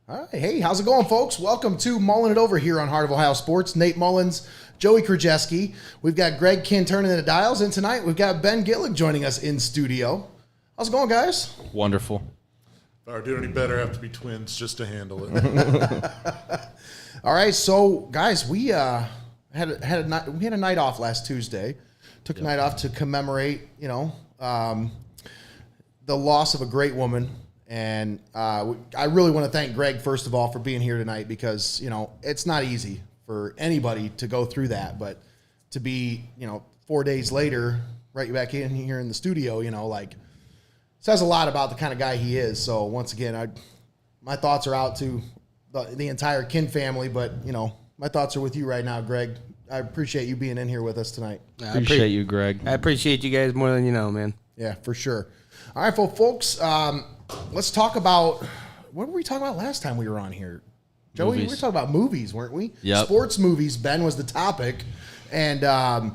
All right. Hey, how's it going, folks? Welcome to Mullin It Over here on Heart of Ohio Sports. Nate Mullins, Joey Krajewski. We've got Greg Kinn turning the dials, and tonight we've got Ben Gillick joining us in studio. How's it going, guys? Wonderful. If I were doing any better, I have to be twins just to handle it. All right, so guys, we had a night off last Tuesday. Took a night off to commemorate, the loss of a great woman. And I really want to thank Greg, first of all, for being here tonight because, it's not easy for anybody to go through that. But to be, 4 days later, right back in here in the studio, says a lot about the kind of guy he is. So once again, my thoughts are out to the entire Kinn family. But, my thoughts are with you right now, Greg. I appreciate you being in here with us tonight. Appreciate you, Greg. I appreciate you guys more than you know, man. Yeah, for sure. All right, well, folks, let's talk about what were we talking about last time we were on here? Joey, we were talking about movies, weren't we? Yep. Sports movies. Ben was the topic. And I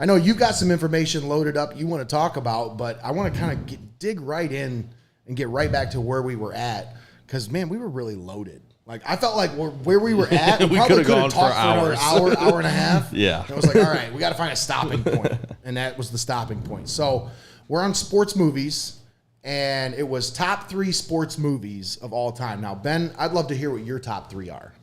know you've got some information loaded up you want to talk about, but I want to kind of dig right in and get right back to where we were at because, man, we were really loaded. Like, I felt like where we were at, we probably could have talked for another hour and a half. Yeah. And I was like, all right, we got to find a stopping point. And that was the stopping point. So we're on sports movies. And it was top 3 sports movies of all time. Now, Ben, I'd love to hear what your top 3 are.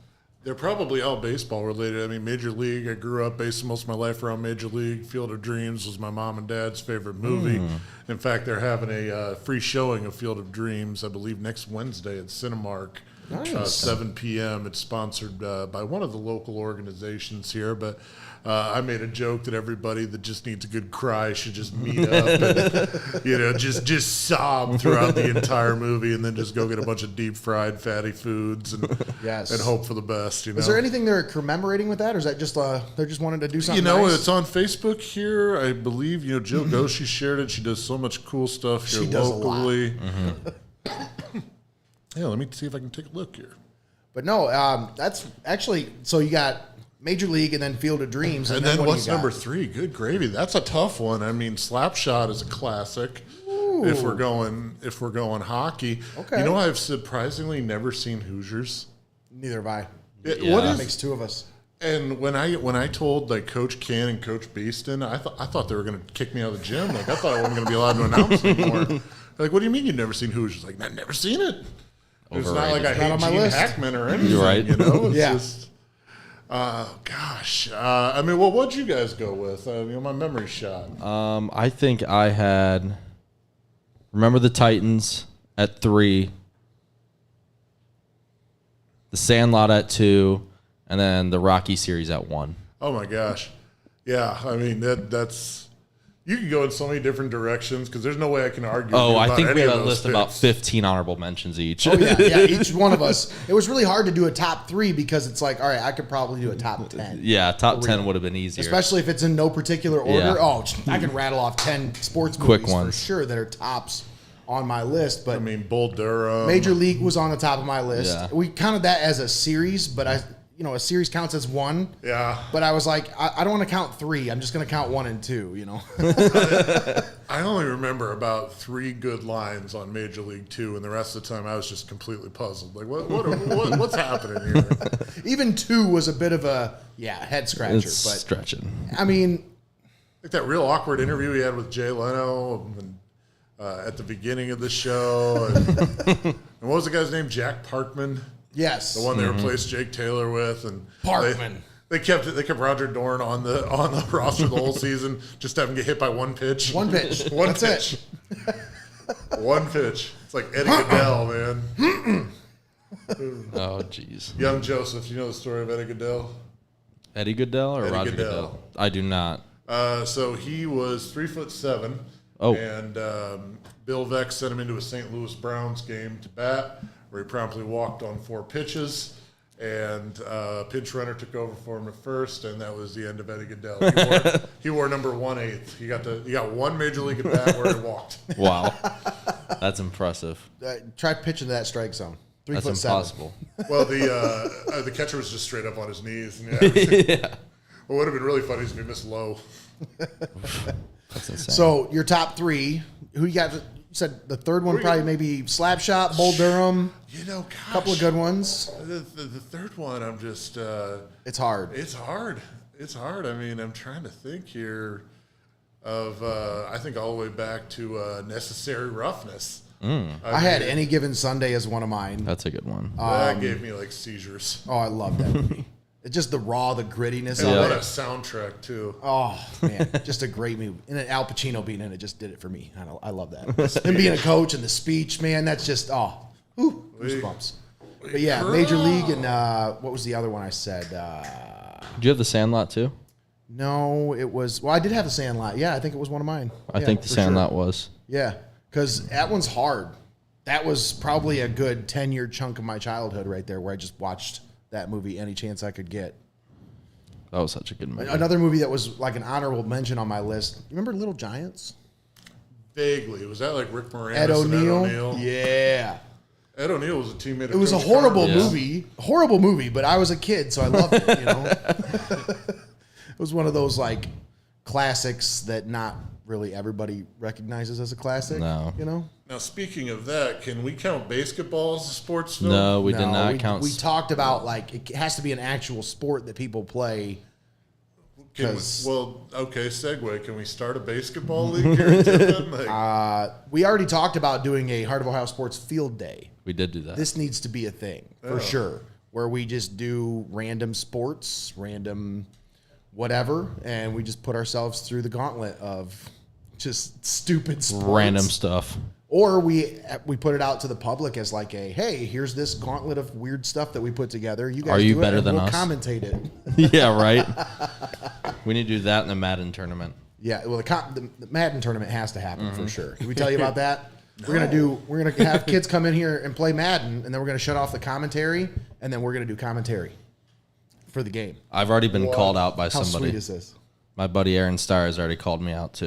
They're probably all baseball related. I mean, Major League, I grew up basing most of my life around Major League. Field of Dreams was my mom and dad's favorite movie. In fact, they're having a free showing of Field of Dreams, I believe, next Wednesday at Cinemark. Nice. 7 p.m. It's sponsored by one of the local organizations here, but I made a joke that everybody that just needs a good cry should just meet up and, just sob throughout the entire movie and then just go get a bunch of deep fried fatty foods and hope for the best. Is there anything they're commemorating with that, or is that just they're just wanting to do something? Nice? It's It's on Facebook here. I believe Jill Goshi shared it. She does so much cool stuff here locally. Yeah, let me see if I can take a look here. But no, that's actually so you got Major League and then Field of Dreams, and then what's number 3? Good gravy. That's a tough one. I mean, Slapshot is a classic. Ooh. If we're going hockey, okay. I've surprisingly never seen Hoosiers. Neither have I. That makes 2 of us. And when I told Coach Kinn and Coach Beeston, I thought they were going to kick me out of the gym. I thought I wasn't going to be allowed to announce anymore. What do you mean you've never seen Hoosiers? I've never seen it. It's not like I hate Gene Hackman or anything. You're right. It's yeah. Just, what'd you guys go with? My memory's shot. I think I had Remember the Titans at 3, the Sandlot at 2, and then the Rocky series at 1. Oh my gosh. Yeah, I mean that's you can go in so many different directions because there's no way I can argue. I think we had a list of about 15 honorable mentions each. Oh, yeah, each one of us. It was really hard to do a top 3 because it's like, all right, I could probably do a top 10. Yeah, top 10 would have been easier. Especially if it's in no particular order. Yeah. Oh, I can rattle off 10 sports Quick movies ones. for sure that are tops on my list. But I mean, Bull Durham. Major League was on the top of my list. Yeah. We counted that as a series, but a series counts as 1. Yeah. But I was like, I don't want to count 3. I'm just going to count 1 and 2, I only remember about 3 good lines on Major League 2, and the rest of the time I was just completely puzzled. Like, what's happening here? Even 2 was a bit of a, head scratcher. It's but stretching. I mean, Like that real awkward interview he had with Jay Leno at the beginning of the show. And what was the guy's name? Jack Parkman? yes. The one they replaced Jake Taylor with, and Parkman. They kept Roger Dorn on the roster the whole season, just to have him get hit by one pitch. One pitch. One That's pitch. it. One pitch. It's like Eddie Goodell, man. Oh, jeez. Young Joseph, you know the story of Eddie Goodell? Eddie Goodell or Eddie Roger Goodell. Goodell? I do not. So he was 3'7". Oh. And Bill Veeck sent him into a St. Louis Browns game to bat, where he promptly walked on 4 pitches. And pinch runner took over for him at first, and that was the end of Eddie Goodell. He wore number 1/8. He got one major league at bat where he walked. Wow. That's impressive. Try pitching to that strike zone. 3'7". That's impossible. Well, the catcher was just straight up on his knees. And Yeah. What would have been really funny is if he missed low. That's insane. So your top 3, who you got? said the third one probably maybe Slapshot, Bull Durham. Gosh, a couple of good ones. The third one, I'm just. It's hard. It's hard. It's hard. I mean, I'm trying to think here of. I think all the way back to Necessary Roughness. I had Any Given Sunday as one of mine. That's a good one. That gave me like seizures. Oh, I love that movie. It's just the grittiness And what of a it. soundtrack too. Oh man, just a great movie. And then Al Pacino being in it just did it for me. I love that. Him being a coach and the speech, man, that's just goosebumps. But yeah, Major League and what was the other one I said? Did you have The Sandlot too? No, it was. Well, I did have The Sandlot. Yeah, I think it was one of mine. I think The Sandlot was. Yeah, because that one's hard. That was probably a good 10-year chunk of my childhood right there, where I just watched that movie any chance I could get. That was such a good movie. Another movie that was like an honorable mention on my list. You remember Little Giants? Vaguely. Was that like Rick Moranis Ed O'Neill? and Ed O'Neill? Yeah. Ed O'Neill was a teammate of It was a Coach horrible Carter. movie, but I was a kid, so I loved it, It was one of those like classics that not really everybody recognizes as a classic. No. Now, speaking of that, can we count basketball as a sports film? No, we did not count. We talked about like it has to be an actual sport that people play. Segue. Can we start a basketball league here? Tiffin? We already talked about doing a Heart of Ohio Sports Field Day. We did do that. This needs to be a thing for sure, where we just do random sports, random whatever, and we just put ourselves through the gauntlet of just stupid sports. Random stuff. Or we put it out to the public as like hey, here's this gauntlet of weird stuff that we put together. You guys Are you do better it, and than we'll us? commentate it. Yeah, right. We need to do that in the Madden tournament. Yeah, well, the Madden tournament has to happen for sure. Did we tell you about that? We're gonna have kids come in here and play Madden, and then we're gonna shut off the commentary, and then we're gonna do commentary for the game. I've already been called out by How somebody. sweet is this? My buddy Aaron Starr has already called me out too.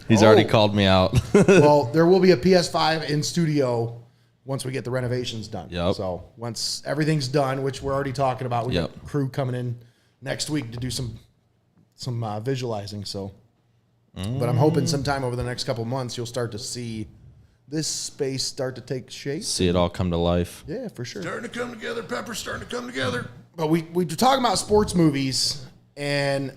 He's Oh. already called me out. Well, there will be a PS5 in studio once we get the renovations done. Yep. So once everything's done, which we're already talking about, we got Yep. crew coming in next week to do some visualizing. So, but I'm hoping sometime over the next couple of months you'll start to see this space start to take shape. See it all come to life. Yeah, for sure. Starting to come together. Pepper's starting to come together. But we were talking about sports movies, and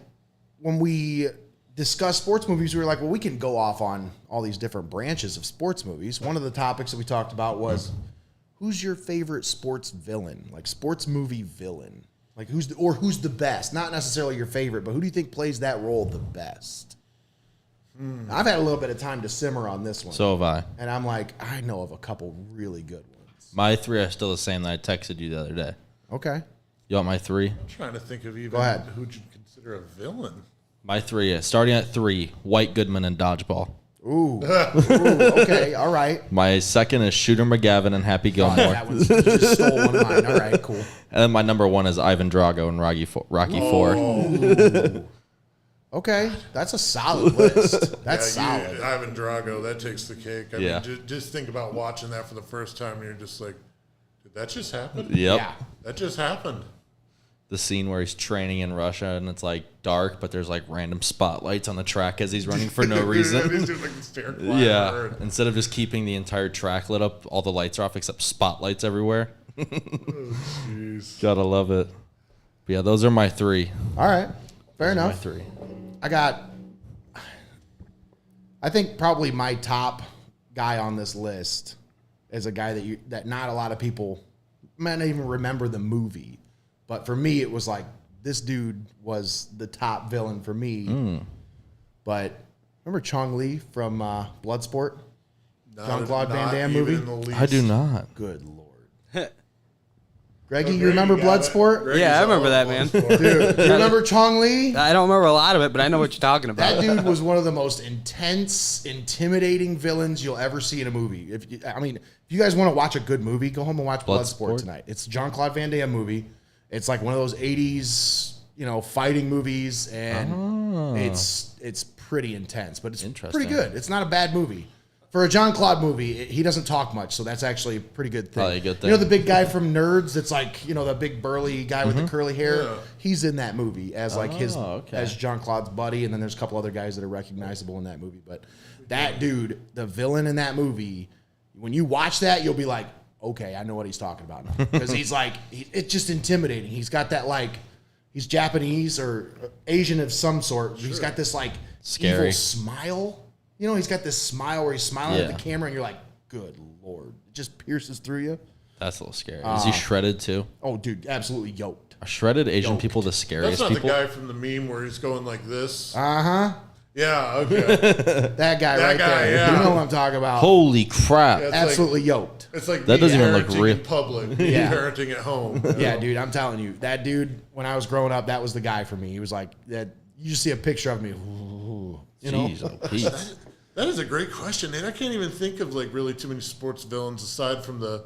when we discuss sports movies, we were like, well, we can go off on all these different branches of sports movies. One of the topics that we talked about was, who's your favorite sports villain? Like sports movie villain. Like who's the best? Not necessarily your favorite, but who do you think plays that role the best? I've had a little bit of time to simmer on this one. So have I. And I'm like, I know of a couple really good ones. My three are still the same that I texted you the other day. Okay. You want my three? I'm trying to think of even Go ahead. who'd you consider a villain. My three, starting at 3, White Goodman and Dodgeball. Ooh. Okay. All right. My second is Shooter McGavin and Happy Oh, Gilmore. that one's you just stole one of mine. All right, cool. And then my number 1 is Ivan Drago and Rocky 4. Okay, that's a solid list. That's solid. Ivan Drago, that takes the cake. I Yeah. mean, just think about watching that for the first time, and you're just like, did that just happen? Yep. Yeah. That just happened. The scene where he's training in Russia and it's like dark, but there's like random spotlights on the track as he's running for no He's reason. doing like the stair climber. Yeah. Instead of just keeping the entire track lit up, all the lights are off except spotlights everywhere. Jeez. Gotta love it. But yeah, those are my 3. All right, fair My enough. 3. I think probably my top guy on this list is a guy that not a lot of people might not even remember the movie, but for me it was like this dude was the top villain for me. But remember Chong Li from Bloodsport? Jean-Claude Van Damme even movie? in the least. I do not. Good lord. Greggy, Oh, you remember Greg, got it. Bloodsport? Greggy's Yeah, I all remember that, over man. Bloodsport. Dude, do you remember Chong Li? I don't remember a lot of it, but I know what you're talking about. That dude was one of the most intense, intimidating villains you'll ever see in a movie. If you guys want to watch a good movie, go home and watch Bloodsport Bloodsport? tonight. It's a Jean-Claude Van Damme movie. It's like one of those 80s, fighting movies, and it's pretty intense, but it's Interesting. pretty good. It's not a bad movie. For a John Claude movie, he doesn't talk much, so that's actually a pretty good thing. Probably a good thing. You know the big guy from Nerds that's like, the big burly guy with the curly hair? Yeah. He's in that movie as like okay. as John Claude's buddy, and then there's a couple other guys that are recognizable in that movie. But that dude, the villain in that movie, when you watch that, you'll be like, okay, I know what he's talking about now. Because he's like, it's just intimidating. He's got that like, he's Japanese or Asian of some sort. Sure. He's got this like Scary evil smile. He's got this smile where he's smiling at the camera, and you're like, good Lord. It just pierces through you. That's a little scary. Is he shredded too? Oh, dude, absolutely yoked. Are shredded Asian people the scariest That's not people? the guy from the meme where he's going like this. Uh-huh. Yeah, okay. That guy right there. Yeah. You know what I'm talking about. Holy crap. Yeah, Absolutely yoked. It's like That doesn't even look parenting real. in public, Yeah. parenting at home. Yeah, dude, I'm telling you. That dude, when I was growing up, that was the guy for me. He was like, that. You just see a picture of me. Ooh, Jeez, oh, Pete. That is a great question, and I can't even think of like really too many sports villains aside from the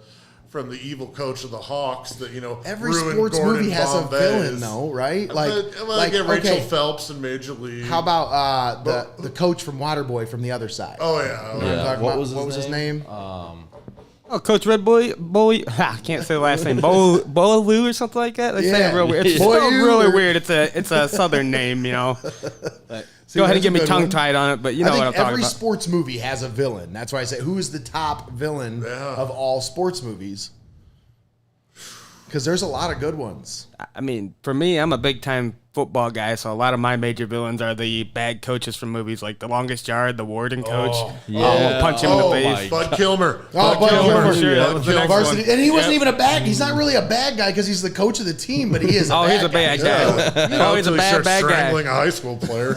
evil coach of the Hawks that Every ruined sports Gordon movie has a Bombay's. villain, though, right? Like Rachel Phelps in Major League. How about the coach from Waterboy from the other side? Oh yeah, Yeah. What was his name? Oh, Coach Red Boy, I can't say the last name. Boaloo or something like that. They say it real weird. It's spelled really weird. It's a southern name, But go ahead and get me tongue tied on it, but you know what I'm talking every about. sports movie has a villain. That's why I say, who is the top villain of all sports movies? Because there's a lot of good ones. I mean, for me, I'm a big time football guy, so a lot of my major villains are the bad coaches from movies like The Longest Yard, the Warden coach. yeah. Punch him in the face. Bud Kilmer. Bud Kilmer. Sure, that was the next Varsity, one. and he wasn't even a bad. He's not really a bad guy because he's the coach of the team, but he is. He's a bad guy. Oh, he's a bad guy. Strangling a high school player.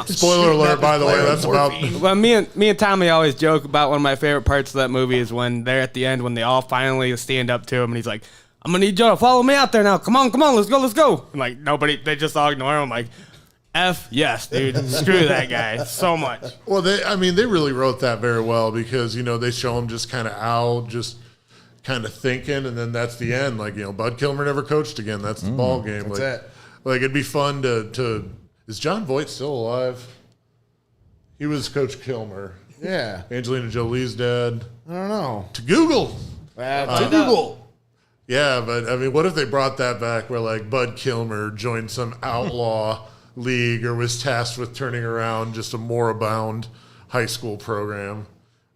Spoiler alert, by the way. That's about. Well, me and Tommy always joke about one of my favorite parts of that movie is when they're at the end when they all finally stand up to him and he's like, I'm gonna need you to follow me out there now. Come on, let's go. And like nobody, they just all ignore him. I'm like, F yes, dude. Screw that guy so much. Well, they really wrote that very well because they show him just kind of out, just kind of thinking, and then that's the end. Like Bud Kilmer never coached again. That's the ball game. That's it. Like it'd be fun to. Is John Voight still alive? He was Coach Kilmer. Yeah. Angelina Jolie's dad. I don't know. To Google. To Google. Yeah, but I mean, what if they brought that back where like Bud Kilmer joined some outlaw league or was tasked with turning around just a moribund high school program?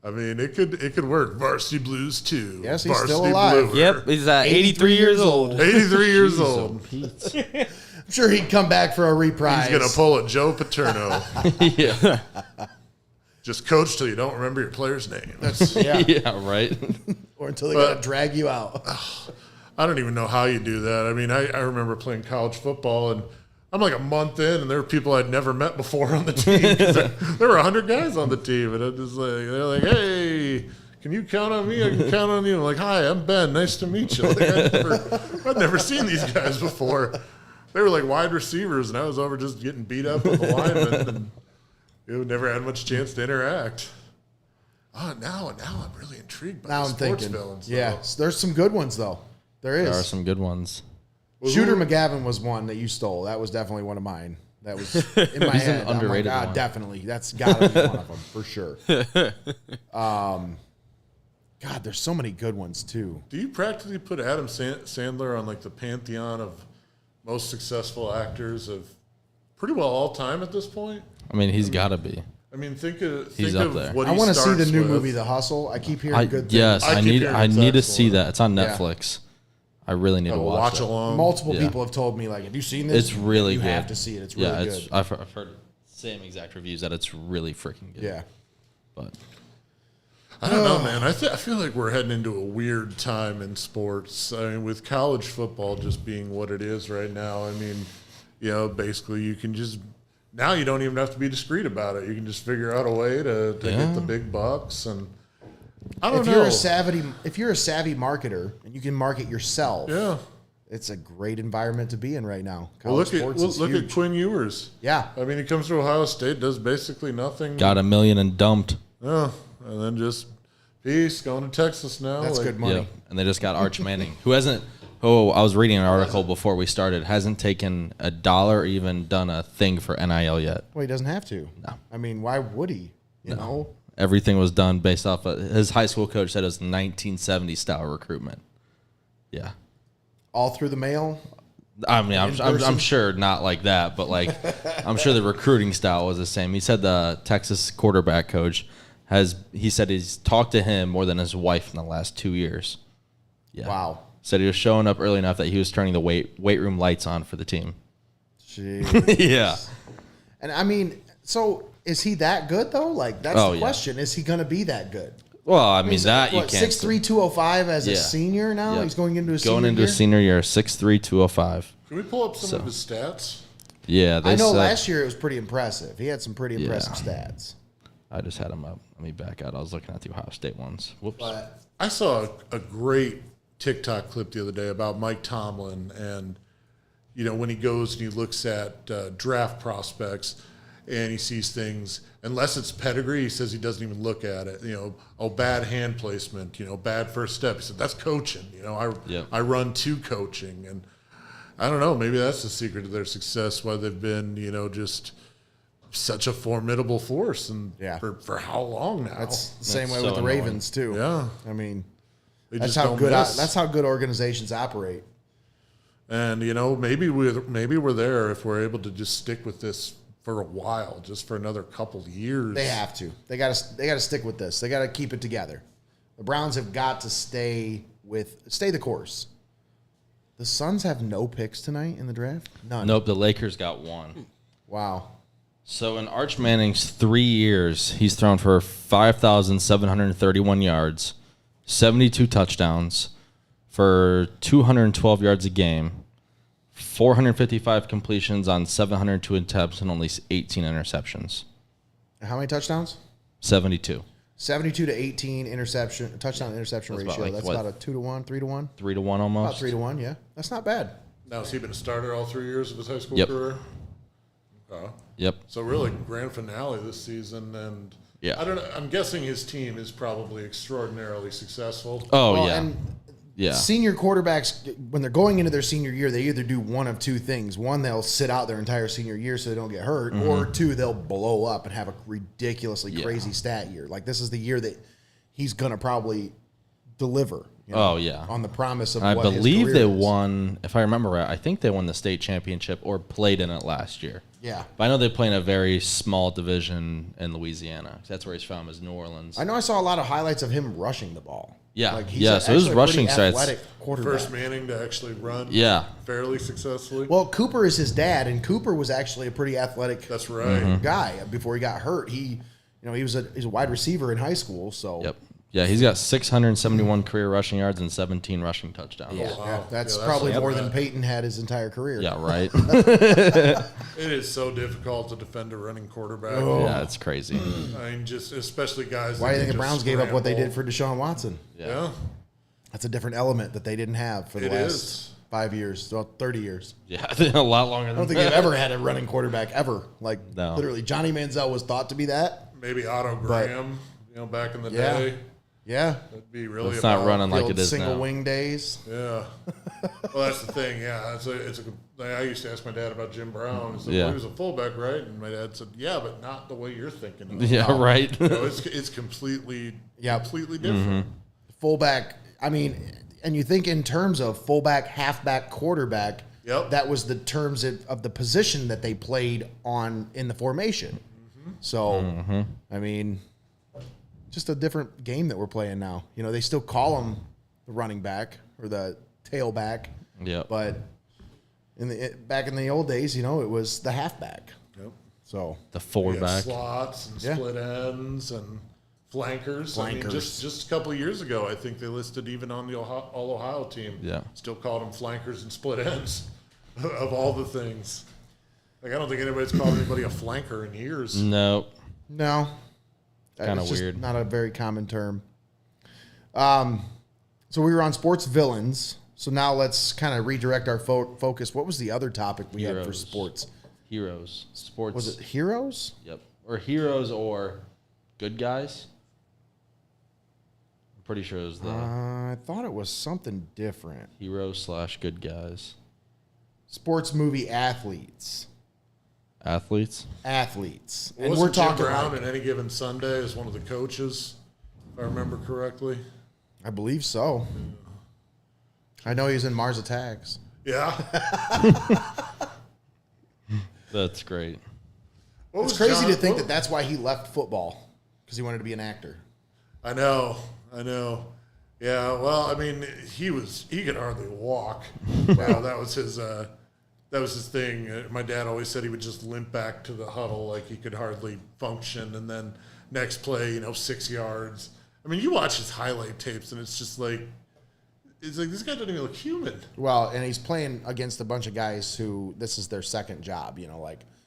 I mean, it could work. Varsity Blues 2. Yes, he's Varsity still alive. Bluer. Yep, he's 83 years old. 83 years old. I'm sure he'd come back for a reprise. He's going to pull a Joe Paterno. Yeah. Just coach till you don't remember your player's name. Yeah, right. Or until they got to drag you out. I don't even know how you do that. I mean, I remember playing college football, and I'm like a month in, and there were people I'd never met before on the team. 'Cause there were 100 guys on the team, and I'm just like, they're like, hey, can you count on me? I can count on you. I'm like, hi, I'm Ben. Nice to meet you. Like, I'd never seen these guys before. They were like wide receivers, and I was over just getting beat up with the linemen, and never had much chance to interact. Oh, now I'm really intrigued by Now the I'm sports thinking. villains. Yeah, there's some good ones, though. There is. There are some good ones. Shooter McGavin was one that you stole. That was definitely one of mine. That was in my head. underrated I'm like, one. Definitely. That's got to be one of them, for sure. God, there's so many good ones, too. Do you practically put Adam Sandler on like the pantheon of most successful actors of pretty well all time at this point? I mean, he's got to be. I mean, think of up there. what I he want to see the starts new with. movie, The Hustle. I keep hearing good things. Yes, I I keep need hearing I it's need to see excellent. that. It's on Yeah. Netflix. I really need to watch it. along. Multiple Yeah. people have told me, like, have you seen this? It's really you good. You have to see it. It's really good. I've heard same exact reviews that it's really freaking good. Yeah. But I don't know, man. I feel like we're heading into a weird time in sports. I mean, with college football just being what it is right now. I mean, basically you can just now you don't even have to be discreet about it. You can just figure out a way to get the big bucks. And I don't know. If you're a savvy marketer and you can market yourself, Yeah. it's a great environment to be in right now. Well, College sports is look huge. at Quinn Ewers. Yeah. I mean, he comes to Ohio State, does basically nothing. got $1 million and dumped. Oh, and then just peace, going to Texas now. That's good money. Yeah, and they just got Arch Manning, who hasn't. Oh, I was reading an article before we started. Hasn't taken $1 or even done a thing for NIL yet. Well, he doesn't have to. No. I mean, why would he? You know? everything was done based off of his high school coach said it was 1970 style recruitment. Yeah. All through the mail. I mean, I'm sure not like that, but like I'm sure the recruiting style was the same. He said the Texas quarterback coach he said he's talked to him more than his wife in the last 2 years. Yeah. Wow. Said he was showing up early enough that he was turning the weight room lights on for the team. Jeez. Yeah. And I mean, so is he that good though? Like that's the question. Is he going to be that good? Well, I mean, that you what, can't. 6'3", 205 as a senior now? Yep. He's going into his going senior into year? his senior year, 6'3", 205. Can we pull up some of his stats? Yeah, I know last year it was pretty impressive. He had some pretty impressive stats. I just had him up. Let me back out. I was looking at the Ohio State ones. Whoops. But I saw a great TikTok clip the other day about Mike Tomlin, and when he goes and he looks at draft prospects and he sees things, unless it's pedigree, he says he doesn't even look at it. Bad hand placement, bad first step. He said that's coaching. I run to coaching, and I don't know. Maybe that's the secret to their success. Why they've been, just such a formidable force, and for how long now? that's the same way so with the annoying. Ravens too. Yeah. I mean, They that's just how don't good. miss. That's how good organizations operate. And maybe we're there if we're able to just stick with this for a while, just for another couple years. They have to. They got to stick with this. They got to keep it together. The Browns have got to stay the course. The Suns have no picks tonight in the draft. None. Nope, the Lakers got one. Wow. So in Arch Manning's 3 years, he's thrown for 5,731 yards, 72 touchdowns, for 212 yards a game, 455 completions on 702 attempts, and only 18 interceptions. How many touchdowns? 72. 72 to 18 touchdown interception That's ratio. about That's what? about a 2-to-1, 3-to-1. 3-1 almost. About 3-to-1, yeah. That's not bad. Now, has he been a starter all 3 years of his high school Yep. career? Okay. Yep. So really, grand finale this season, and Yeah. I don't know. I'm guessing his team is probably extraordinarily successful. Oh, Well, yeah. And Yeah. senior quarterbacks, when they're going into their senior year, they either do one of two things. One, they'll sit out their entire senior year so they don't get hurt. Or two, they'll blow up and have a ridiculously crazy stat year. Like this is the year that he's going to probably deliver. Oh, yeah. On the promise of I what his believe career they is. won, if I remember right, I think they won the state championship or played in it last year. Yeah. But I know they play in a very small division in Louisiana. That's where he's from, is New Orleans. I know I saw a lot of highlights of him rushing the ball. Yeah. Like he's Yeah, so his actually a rushing pretty stats- athletic quarterback. First Manning to actually run Yeah. fairly successfully. Well, Cooper is his dad, and Cooper was actually a pretty athletic That's right. guy before he got hurt. He's a wide receiver in high school, so Yep. Yeah, he's got 671 career rushing yards and 17 rushing touchdowns. Yeah, wow. that's Yeah, that's probably not more bad. than Peyton had his entire career. Yeah, right? It is so difficult to defend a running quarterback. Yeah, it's crazy. I mean, just especially guys. Why do you that think the can Browns just gave up what they did scramble. for Deshaun Watson? Yeah, That's a different element that they didn't have for the It last is. 5 years, well, 30 years. Yeah, a lot longer I than don't think they've ever had a running quarterback ever. Like No. literally, Johnny Manziel was thought to be that. maybe Otto Graham. Back in the Yeah. day, Yeah, that'd be really. It's not about- running the like old it is single now. wing days. Yeah. Well, that's the thing. Yeah, I used to ask my dad about Jim Brown. He said, Yeah. well, he was a fullback, right? And my dad said, yeah, but not the way you're thinking. Of it. Yeah, right. It's completely different. Fullback. I mean, and you think in terms of fullback, halfback, quarterback. Yep. That was the terms of the position that they played on in the formation. So, I mean, just a different game that we're playing now. They still call him the running back or the tailback, Yep. but back in the old days, it was the halfback. Yep. So The We fullback. have slots and Yeah. split ends and flankers. I mean, Flankers. just a couple of years ago, I think they listed even on the All Ohio team. Yeah. Still called them flankers and split ends of all the things. Like, I don't think anybody's called anybody a flanker in years. No. no, Kinda it's just weird. Not a very common term. So we were on sports villains. So now let's kind of redirect our focus. What was the other topic we had for Heroes. sports? Heroes. Sports. Was it heroes? Yep. Or heroes or good guys. I'm pretty sure it was the I thought it was something different. heroes / good guys. Sports movie athletes. Athletes. And Wasn't we're talking Jim Brown like, in Any Given Sunday as one of the coaches, if I remember correctly. I believe so. I know he's in Mars Attacks. Yeah. That's great. It's crazy to think that that's why he left football, because he wanted to be an actor. I know. Yeah, well, I mean, he could hardly walk. Wow, that was his thing. My dad always said he would just limp back to the huddle like he could hardly function, and then next play, 6 yards. I mean, you watch his highlight tapes, and it's just like, this guy doesn't even look human. Well, and he's playing against a bunch of guys who this is their second job,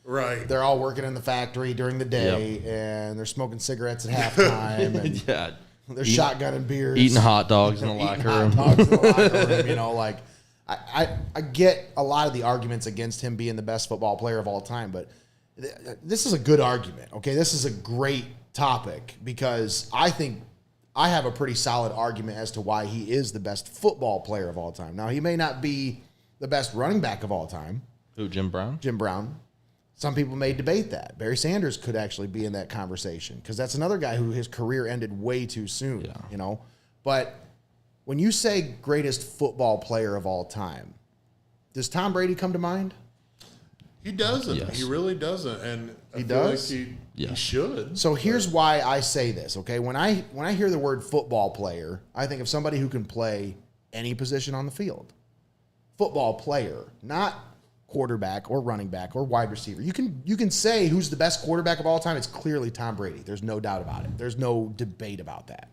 Right. They're all working in the factory during the day, and they're smoking cigarettes at halftime, and Yeah. they're shotgunning beers, Eating hot dogs in the locker room. I get a lot of the arguments against him being the best football player of all time, but this is a good argument. Okay, this is a great topic because I think I have a pretty solid argument as to why he is the best football player of all time. Now, he may not be the best running back of all time. Who, Jim Brown? Jim Brown. Some people may debate that. Barry Sanders could actually be in that conversation because that's another guy who his career ended way too soon, But when you say greatest football player of all time, does Tom Brady come to mind? He doesn't. Yes. He really doesn't. And I He feel does? like he Yes. should. So here's why I say this, okay? When I hear the word football player, I think of somebody who can play any position on the field. Football player, not quarterback or running back or wide receiver. You can say who's the best quarterback of all time. It's clearly Tom Brady. There's no doubt about it. There's no debate about that.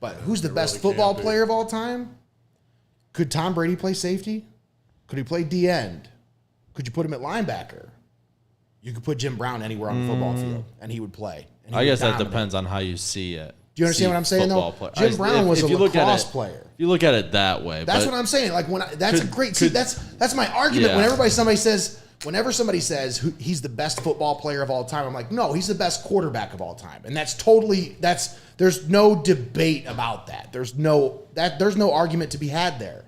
But who's the best really football can't be. player of all time? Could Tom Brady play safety? Could he play D end? Could you put him at linebacker? You could put Jim Brown anywhere on the football field, and he would play. And he I would guess that dominate. depends on how you see it. Do you understand what I'm saying, though? Football Jim Brown was a if you look at lacrosse it- player. If you look at it that way. That's but what I'm saying. Like that's a great. See, could- that's my argument. Yeah. Whenever somebody says he's the best football player of all time, I'm like, no, he's the best quarterback of all time, and there's no debate about that. There's no argument to be had there.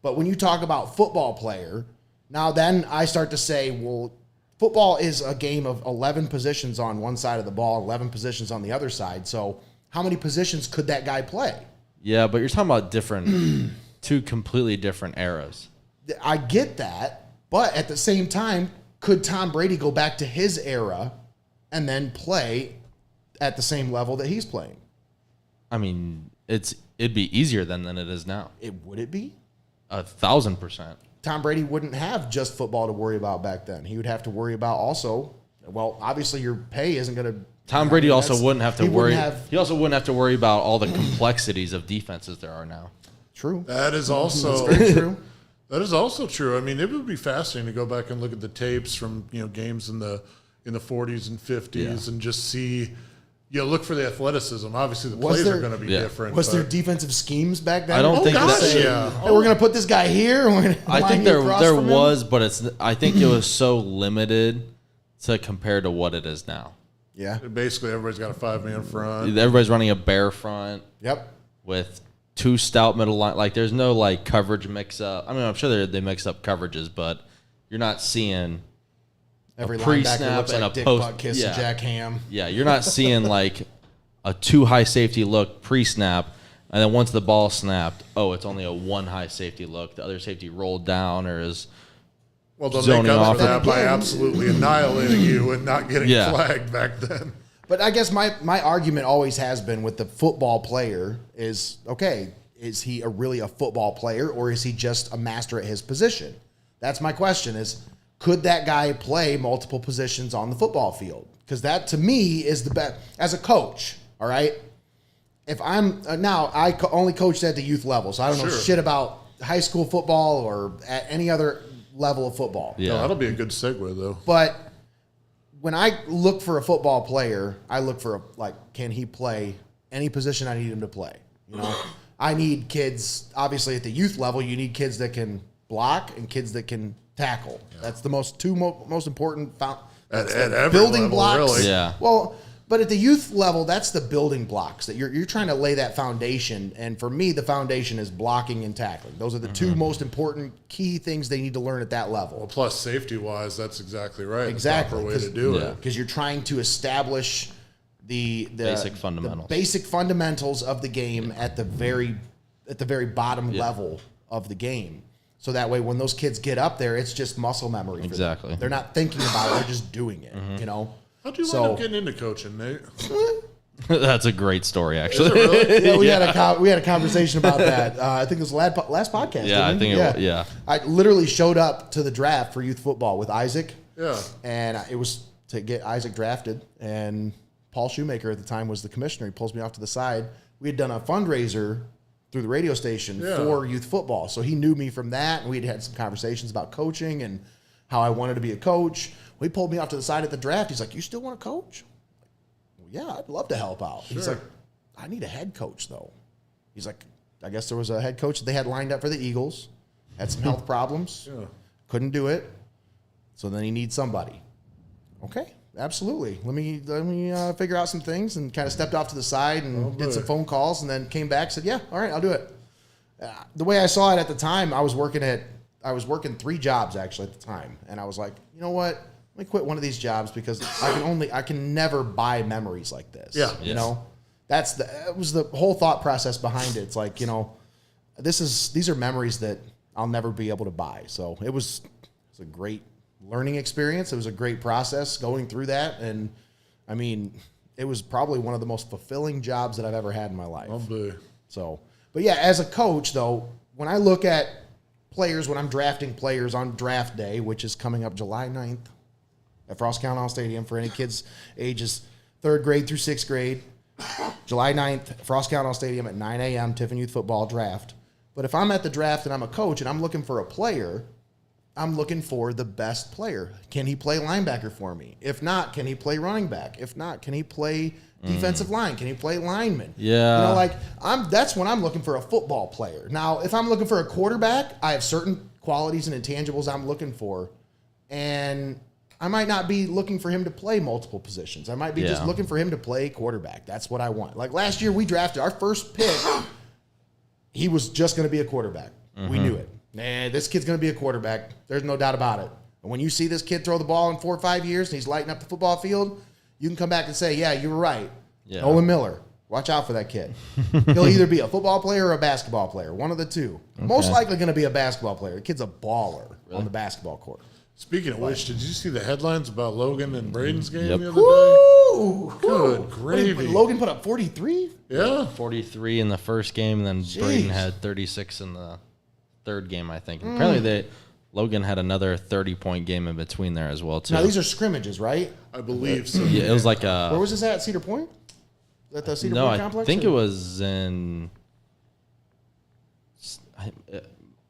But when you talk about football player, now then I start to say, well, football is a game of 11 positions on one side of the ball, 11 positions on the other side. So how many positions could that guy play? Yeah, but you're talking about two completely different eras. I get that, but at the same time, could Tom Brady go back to his era and then play at the same level that he's playing? I mean, it'd be easier than it is now. Would it be? 1,000%. Tom Brady wouldn't have just football to worry about back then. He would have to worry about also, well, obviously your pay isn't going to. Tom Brady also wouldn't have to worry. He also wouldn't have to worry about all the complexities of defenses there are now. True. That is also That's very true. That is also true. I mean, it would be fascinating to go back and look at the tapes from games in the 40s and 50s and just see. Look for the athleticism. Obviously, the plays are going to be different. Was there defensive schemes back then? I don't think gosh, that. yeah. Hey, we're going to put this guy here. And we're gonna I line think you there across there from him? was, but I think it was so limited to compare to what it is now. Yeah. Basically, everybody's got a 5-man front. Everybody's running a bear front Yep. with two stout middle line. Like there's no like coverage mix up. I mean, I'm sure they mix up coverages, but you're not seeing Every pre-snap linebacker looks and like a Dick post- Butkus yeah. and Jack Ham. Yeah, you're not seeing like a two high safety look pre-snap, and then once the ball snapped, it's only a one high safety look. The other safety rolled down or is Well, they'll zoning make up off for that by again. absolutely annihilating you and not getting Yeah. flagged back then. But I guess my argument always has been with the football player is, okay, is he really a football player or is he just a master at his position? That's my question is, could that guy play multiple positions on the football field? Because that, to me, is the best. As a coach, all right, if I'm now, only coached at the youth level, so I don't know Sure. shit about high school football or at any other level of football. yeah. No, that'll be a good segue, though. But when I look for a football player, I look for can he play any position I need him to play? I need kids, obviously at the youth level, you need kids that can block and kids that can tackle. Yeah. That's the most important At every building level, blocks. really. Yeah. Well, But at the youth level, that's the building blocks that you're trying to lay that foundation. And for me, the foundation is blocking and tackling. Those are the two most important key things they need to learn at that level. Well, plus safety-wise, that's exactly right. Exactly. The proper way to do it. Because you're trying to establish the Basic fundamentals. the basic fundamentals of the game at the very bottom level of the game. So that way, when those kids get up there, it's just muscle memory. For Exactly. them. They're not thinking about it; they're just doing it. You know. How'd you wind up getting into coaching, Nate? That's a great story, actually. Really? Yeah, we had a conversation about that. I think it was the last podcast. Yeah, didn't we? I think yeah. I literally showed up to the draft for youth football with Isaac. Yeah. And it was to get Isaac drafted. And Paul Shoemaker at the time was the commissioner. He pulls me off to the side. We had done a fundraiser through the radio station for youth football. So he knew me from that. And we'd had some conversations about coaching and how I wanted to be a coach. Well, he pulled me off to the side at the draft. He's like, "You still want to coach?" Well, yeah, I'd love to help out. He's like, "I need a head coach, though." He's like, I guess there was a head coach that they had lined up for the Eagles. Had some health problems. Couldn't do it. So then he needs somebody. Okay, absolutely. Let me figure out some things, and kind of stepped off to the side and did some phone calls, and then came back, said, "Yeah, all right, I'll do it." The way I saw it at the time, I was working 3 jobs actually at the time, and I was like, you know what? Let me quit one of these jobs because I can never buy memories like this. Yeah. You know, that was the whole thought process behind it. It's like, you know, these are memories that I'll never be able to buy. So it was a great learning experience. It was a great process going through that. And I mean, it was probably one of the most fulfilling jobs that I've ever had in my life. So, but yeah, as a coach though, when I look at players, when I'm drafting players on draft day, which is coming up July 9th at Frost County Hall Stadium for any kids ages 3rd grade through 6th grade, July 9th, Frost County Hall Stadium at 9 a.m., Tiffin Youth Football draft. But if I'm at the draft and I'm a coach and I'm looking for a player, I'm looking for the best player. Can he play linebacker for me? If not, can he play running back? If not, can he play defensive line? Can he play lineman? Yeah. You know, like that's when I'm looking for a football player. Now, if I'm looking for a quarterback, I have certain qualities and intangibles I'm looking for. And I might not be looking for him to play multiple positions. I might be just looking for him to play quarterback. That's what I want. Like last year we drafted our first pick. He was just going to be a quarterback. We knew it. This kid's going to be a quarterback. There's no doubt about it. And when you see this kid throw the ball in 4 or 5 years and he's lighting up the football field, you can come back and say, yeah, you were right. Yeah. Nolan Miller. Watch out for that kid. He'll either be a football player or a basketball player. One of the two. Okay. Most likely going to be a basketball player. The kid's a baller on the basketball court. Speaking of which, did you see the headlines about Logan and Braden's game the other Woo! day? Good gravy. Logan put up 43? Yeah. 43 in the first game, and then Braden had 36 in the third game, I think. And apparently Logan had another 30-point game in between there as well, too. Now, these are scrimmages, right? I believe so. Yeah, it was like a... Where was this at Cedar Point? At the Cedar Point complex? I think it was in...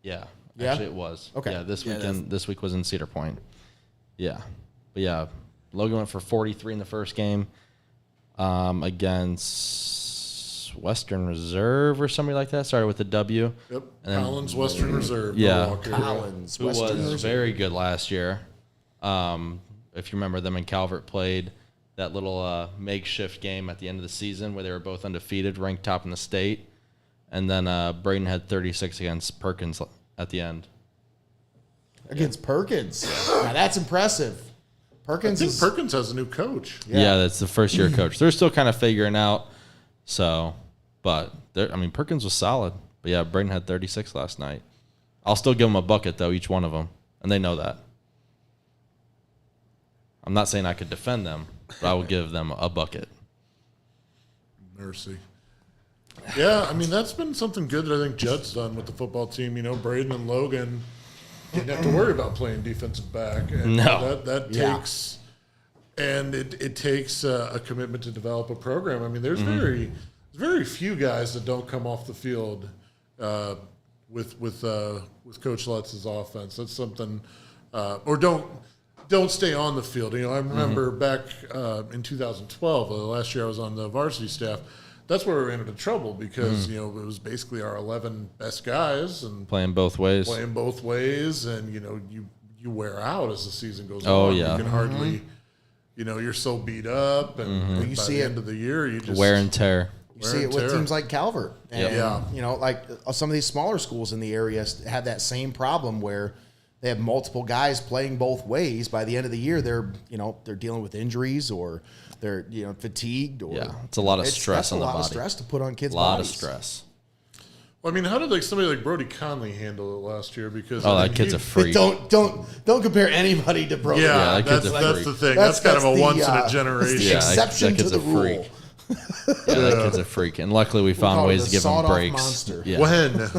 Yeah. Actually, it was. Okay. Yeah, this week was in Cedar Point. Yeah. But yeah, Logan went for 43 in the first game against Western Reserve or somebody like that. Started with a W. Yep. Collins, Western Reserve. Yeah. Collins, who Western was Reserve. very good last year. If you remember, them and Calvert played that little makeshift game at the end of the season where they were both undefeated, ranked top in the state. And then Braden had 36 against Perkins at the end. Against Perkins. Now that's impressive. Perkins has a new coach. Yeah, that's the first year coach. They're still kind of figuring out. So, but Perkins was solid. But yeah, Braden had 36 last night. I'll still give them a bucket though, each one of them, and they know that. I'm not saying I could defend them, but I will give them a bucket. Mercy. Yeah, that's been something good that I think Judd's done with the football team. Braden and Logan didn't have to worry about playing defensive back. And no. That takes, and it takes a commitment to develop a program. There's very few guys that don't come off the field with Coach Lutz's offense. That's something, or don't stay on the field. I remember back in 2012, last year I was on the varsity staff. That's where we ran into trouble because it was basically our 11 best guys and playing both ways, and you wear out as the season goes on. Oh yeah, you can hardly you're so beat up, and You by see the it. end of the year, you just Wear and tear. You see it with teams like Calvert. And, Yeah. like some of these smaller schools in the area have that same problem where they have multiple guys playing both ways. By the end of the year, they're dealing with injuries or they're fatigued. Or It's a lot of stress on the body. A lot of stress to put on kids' A lot bodies. of stress. Well, I mean, how did somebody like Brody Conley handle it last year? Because That kid's a freak. Don't compare anybody to Brody. Yeah, that kid's a that's freak. the thing. That's kind of a once in a that's the generation. exception that kid's to the a freak. rule. That kid's a freak. And luckily we call found it ways the to give him sawed-off breaks. monster. Yeah.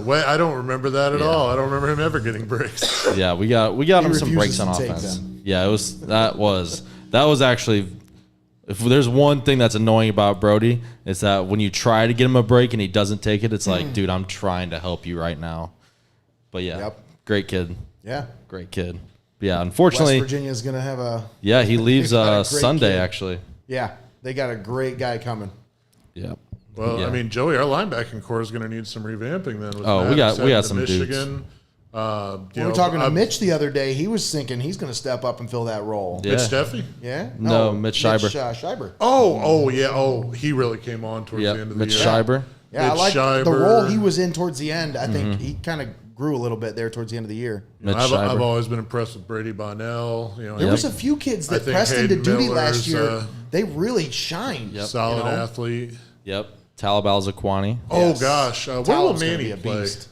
When? I don't remember that at all. I don't remember him ever getting breaks. Yeah, we got him some breaks refuses on to take offense. them. Yeah, that was actually, if there's one thing that's annoying about Brody, it's that when you try to get him a break and he doesn't take it, it's like, dude, I'm trying to help you right now. But yeah, great kid. Yeah. Great kid. But yeah, unfortunately, West Virginia's going to have a... yeah, he leaves got a great Sunday kid. actually. Yeah, they got a great guy coming. Yeah. Well, Yeah. I mean, Joey, our linebacking core is going to need some revamping then. With Oh, we Maddox got heading some to dudes. Michigan. We were talking to Mitch the other day. He was thinking he's going to step up and fill that role. Yeah. Mitch Steffi? Yeah? No, Mitch Schreiber. Schreiber. Oh, yeah. Oh, he really came on towards the end of the Mitch year. Schreiber. Yeah, I Mitch like the Schreiber. role he was in towards the end. I think he kind of grew a little bit there towards the end of the year. Mitch I've Schreiber. always been impressed with Brady Bonnell. There was a few kids I that think pressed into Hayden duty Miller's, last year. They really shined. solid athlete. Yep. Talib Al-Zakwani. Oh, Yes. gosh. Where will Talib's gonna be Manny a play? beast.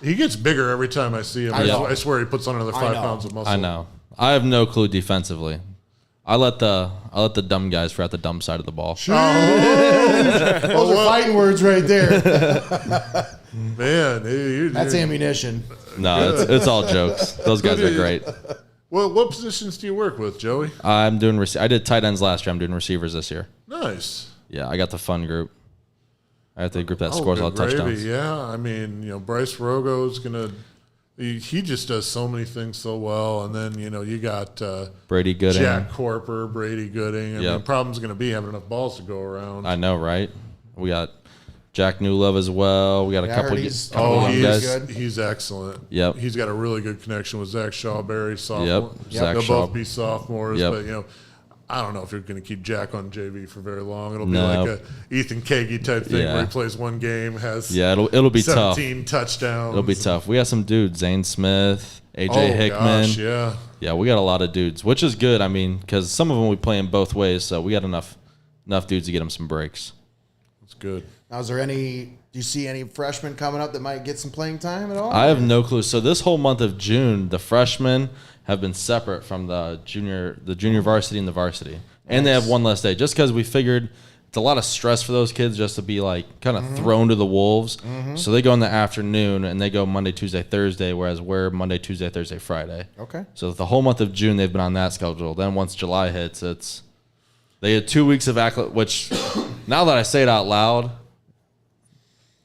He gets bigger every time I see him. I swear he puts on another 5 know. pounds of muscle. I know. I have no clue defensively. I let the dumb guys figure out the dumb side of the ball. Those are fighting words right there. Man, That's ammunition. No, it's all jokes. Those guys are great. Well, what positions do you work with, Joey? I'm doing. I did tight ends last year. I'm doing receivers this year. Nice. Yeah, I got the fun group. I have the group that scores a lot of good touchdowns. gravy. Yeah, I mean, Bryce Rogo's gonna. He just does so many things so well, and then you got Brady Gooding. Jack Corper, Brady Gooding. I mean, the problem's going to be having enough balls to go around. I know, right? We got Jack Newlove as well. We got a Yeah, I couple heard of he's young he's guys. good. He's excellent. Yep. He's got a really good connection with Zach Shawberry, sophomore. Yep, Zach They'll Shaw. both be sophomores, Yep. but I don't know if you're going to keep Jack on JV for very long. It'll be No. like a Ethan Kagi type thing Yeah. where he plays one game, has It'll be tough. 17 touchdowns. It'll be tough. We got some dudes: Zane Smith, AJ Oh, Hickman. gosh, yeah. Yeah, we got a lot of dudes, which is good. I mean, because some of them we play in both ways, so we got enough dudes to get them some breaks. That's good. Now, do you see any freshmen coming up that might get some playing time at all? I have no clue. So this whole month of June, the freshmen have been separate from the junior varsity and the varsity, and they have one less day, just because we figured it's a lot of stress for those kids just to be like kind of thrown to the wolves. So they go in the afternoon and they go Monday, Tuesday, Thursday, whereas we're Monday, Tuesday, Thursday, Friday. Okay. So the whole month of June they've been on that schedule. Then once July hits, they had 2 weeks of which now that I say it out loud,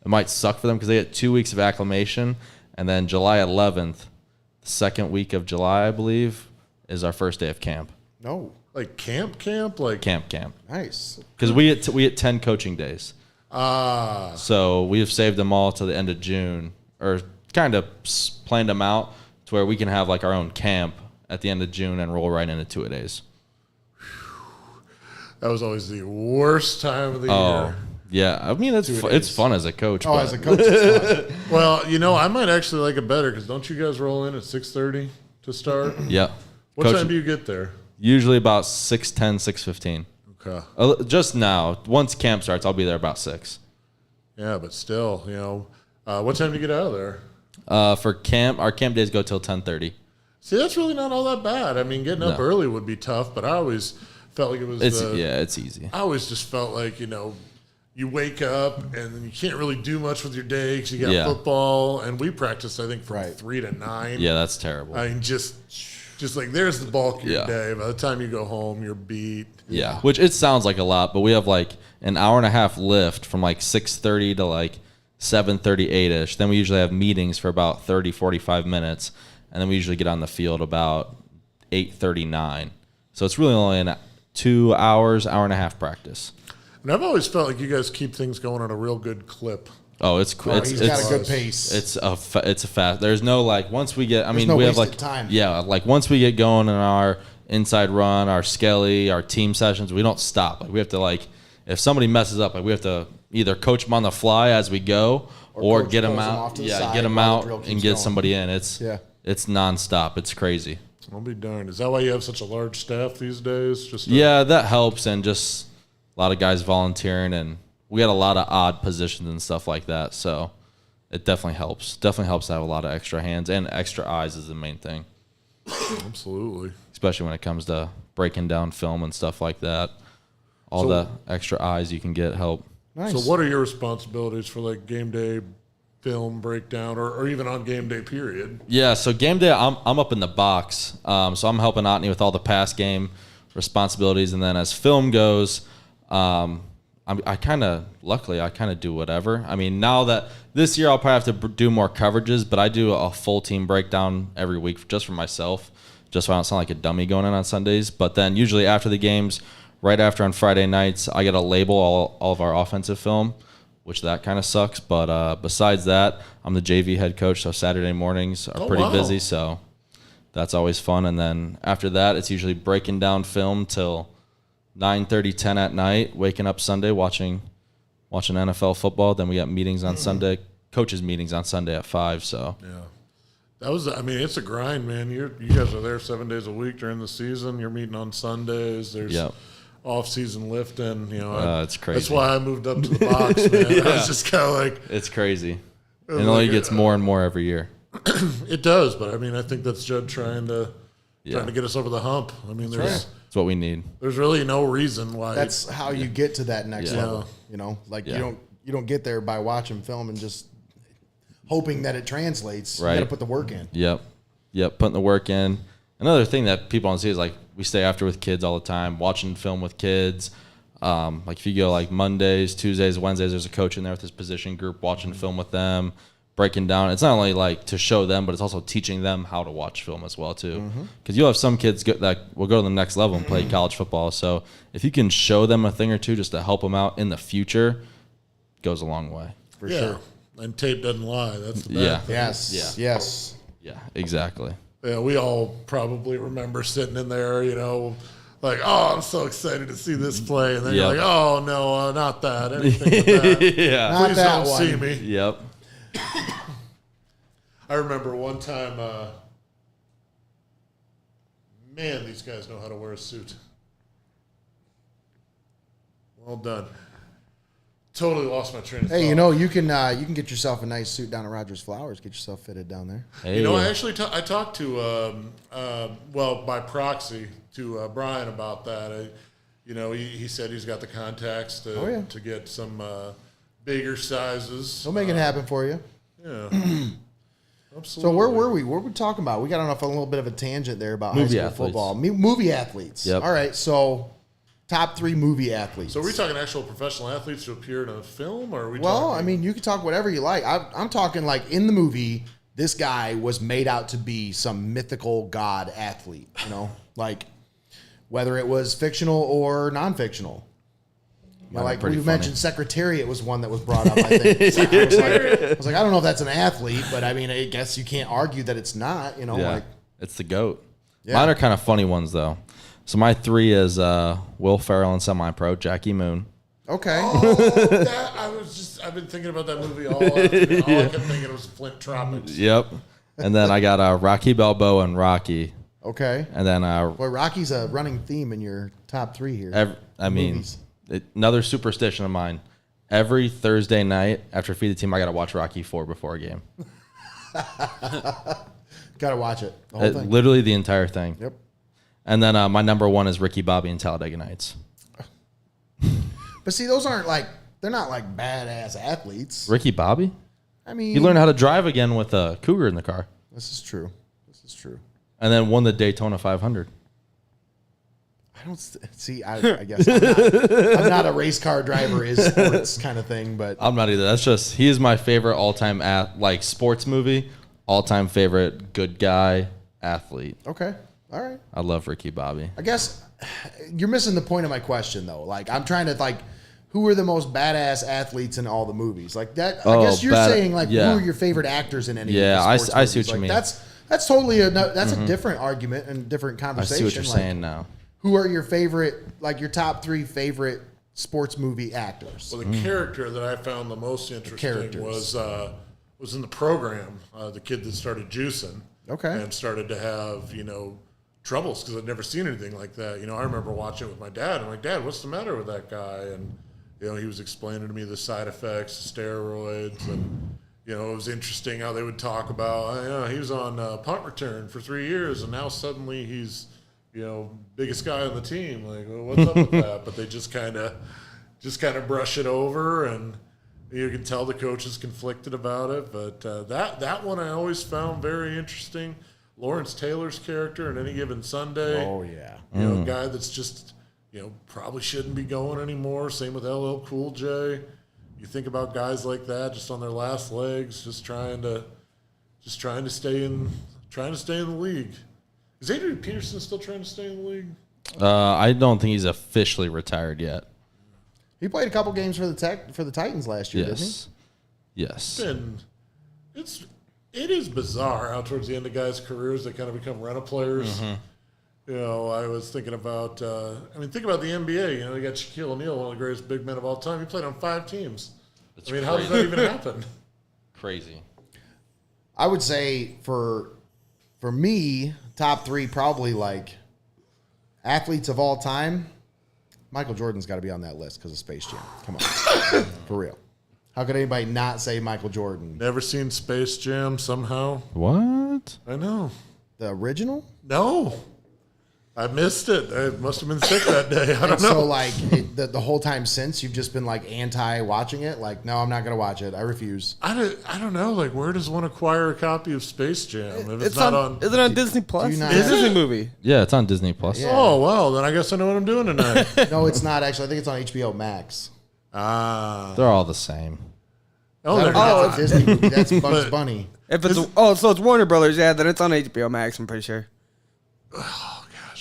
it might suck for them because they had 2 weeks of acclimation, and then July 11th, the second week of July, I believe, is our first day of camp. No. Like camp? Like Camp. Nice. Because we had 10 coaching days. Ah. So we have saved them all to the end of June, or kind of planned them out to where we can have like our own camp at the end of June and roll right into 2 days. That was always the worst time of the Oh, year. yeah. I mean, it's fun as a coach. Oh, but as a coach, it's fun. Well, I might actually like it better because don't you guys roll in at 6:30 to start? yeah. What Coach, time do you get there? usually about 6:10, 6:15. Okay. Just now, once camp starts, I'll be there about 6. Yeah, but still, what time do you get out of there? For camp, our camp days go till 10:30. See, that's really not all that bad. I mean, getting up No. early would be tough, but I always felt like it was. It's easy. I always just felt like you wake up and then you can't really do much with your day because you got Yeah. football, and we practiced I think from Right. 3 to 9. Yeah, that's terrible. I mean, just like there's the bulk of your Yeah. day. By the time you go home, you're beat. Yeah, which it sounds like a lot, but we have like an hour and a half lift from like 6:30 to like 7:38ish. Then we usually have meetings for about 30, 45 minutes, and then we usually get on the field about 8:39. So it's really only 2 hours, hour and a half practice. And I've always felt like you guys keep things going at a real good clip. Oh, it's He's got a good pace. It's a fast. There's no like once we get. I mean, no we have wasted like time. Yeah, like once we get going in our inside run, our skelly, our team sessions. We don't stop. Like we have to if somebody messes up, like we have to either coach them on the fly as we go or get them out. Get them out and get somebody in. It's nonstop. It's crazy. I'll be darned. Is that why you have such a large staff these days? That helps, and just a lot of guys volunteering, and we got a lot of odd positions and stuff like that. So it definitely helps. Definitely helps to have a lot of extra hands, and extra eyes is the main thing. Absolutely. Especially when it comes to breaking down film and stuff like that. All the extra eyes you can get help. Nice. So what are your responsibilities for like game day film breakdown or even on game day period? Yeah, so game day, I'm up in the box. So I'm helping Otney with all the pass game responsibilities. And then as film goes, I kind of do whatever. I mean, now that this year I'll probably have to do more coverages, but I do a full team breakdown every week just for myself, just so I don't sound like a dummy going in on Sundays. But then usually after the games, right after on Friday nights, I get to label all of our offensive film, which that kind of sucks. But besides that, I'm the JV head coach, so Saturday mornings are pretty busy, so that's always fun. And then after that, it's usually breaking down film till 9:30, 10 at night, waking up Sunday, watching NFL football. Then we got meetings on Sunday, coaches meetings on Sunday at 5. So yeah, it's a grind, man. You guys are there 7 days a week during the season. You're meeting on Sundays. There's off-season lifting. It's crazy. That's why I moved up to the box, man. I was just kind of like, it's crazy. It only gets more and more every year. It does, but I mean, I think that's Judd trying to get us over the hump. I mean, That's what we need. There's really no reason why. That's how you get to that next level. You don't get there by watching film and just hoping that it translates. Right. You got to put the work in. Yep, putting the work in. Another thing that people don't see is like we stay after with kids all the time, watching film with kids. Like if you go like Mondays, Tuesdays, Wednesdays, there's a coach in there with his position group watching film with them, breaking down. It's not only like to show them, but it's also teaching them how to watch film as well too. Because you'll have some kids that will go to the next level and play college football. So if you can show them a thing or two just to help them out in the future, it goes a long way. For sure. And tape doesn't lie. That's the bad thing. Yes. Yeah, exactly. Yeah, we all probably remember sitting in there, like, oh, I'm so excited to see this play. And then you're like, oh, no, not that. Anything with that. Please don't see me. Yep. I remember one time, man, these guys know how to wear a suit. Well done. Totally lost my train of thought. Hey, you can get yourself a nice suit down at Rogers Flowers. Get yourself fitted down there. Hey. I actually I talked to, by proxy, to Brian about that. He said he's got the contacts to get some bigger sizes. We'll make it happen for you. Yeah. Absolutely. So where were we? What were we talking about? We got off on a little bit of a tangent there about high school football. Movie athletes. Yep. All right, so top 3 movie athletes. So are we talking actual professional athletes who appear in a film, or are we Well, talking... I mean, you can talk whatever you like. I'm talking like in the movie, this guy was made out to be some mythical god athlete, like whether it was fictional or non-fictional. Like we mentioned, Secretariat was one that was brought up, I think. I was like, I don't know if that's an athlete, but I mean, I guess you can't argue that it's not, It's the GOAT. Yeah. Mine are kind of funny ones, though. So my 3 is Will Ferrell and semi-pro, Jackie Moon. Okay. I've been thinking about that movie all afternoon. All I kept thinking was Flint Tropics. Yep. And then I got Rocky Balboa and Rocky. Okay. And then Boy, Rocky's a running theme in your top 3 here. Another superstition of mine. Every Thursday night after Feed the Team, I got to watch Rocky 4 before a game. Got to watch it. The whole thing. Literally the entire thing. Yep. And then my number 1 is Ricky Bobby and Talladega Nights. But see, those aren't they're not like badass athletes. Ricky Bobby? I mean, he learned how to drive again with a Cougar in the car. This is true. And then won the Daytona 500. I don't see. I guess I'm not a race car driver is sports kind of thing, but I'm not either. That's just he is my favorite all-time sports movie, all-time favorite good guy athlete. Okay, all right. I love Ricky Bobby. I guess you're missing the point of my question though. Like I'm trying to who are the most badass athletes in all the movies? Like that. I guess you're saying who are your favorite actors in any? Yeah, of the sports I see movies? what you mean. That's totally that's a different argument and different I conversation. see what you're Like, saying now. who are your favorite, like your top 3 favorite sports movie actors? Well, the character that I found the most interesting was in the program. The kid that started juicing, and started to have troubles because I'd never seen anything like that. I remember watching it with my dad. I'm like, Dad, what's the matter with that guy? And he was explaining to me the side effects, the steroids, and it was interesting how they would talk about, he was on punt return for 3 years, and now suddenly he's, biggest guy on the team. Like, well, what's up with that? But they just kind of brush it over, and you can tell the coach is conflicted about it. But that one I always found very interesting. Lawrence Taylor's character in Any Given Sunday. Oh yeah, a guy that's just probably shouldn't be going anymore. Same with LL Cool J. You think about guys like that, just on their last legs, just trying to stay in the league. Is Adrian Peterson still trying to stay in the league? I don't think he's officially retired yet. he played a couple games for the Titans last year, didn't he? Yes. It is bizarre how towards the end of guys' careers they kind of become rental players. I was thinking about, think about the NBA. You got Shaquille O'Neal, one of the greatest big men of all time. He played on 5 teams. How does that even happen? Crazy. I would say for me, top 3 probably like athletes of all time. Michael Jordan's got to be on that list because of Space Jam. Come on, for real. How could anybody not say Michael Jordan? Never seen Space Jam somehow. What? I know. The original? No. I missed it. I must have been sick that day. I don't know. So, like, the whole time since, you've just been, like, anti-watching it? Like, no, I'm not going to watch it. I refuse. I don't know. Like, where does one acquire a copy of Space Jam? If it's not on... Is it on Disney Plus? you not It's a have Disney movie. Yeah, it's on Disney Plus. Yeah. Oh, well, then I guess I know what I'm doing tonight. No, it's not, actually. I think it's on HBO Max. They're all the same. That's a Disney movie. That's Bugs Bunny. If it's so it's Warner Brothers, yeah, then it's on HBO Max, I'm pretty sure.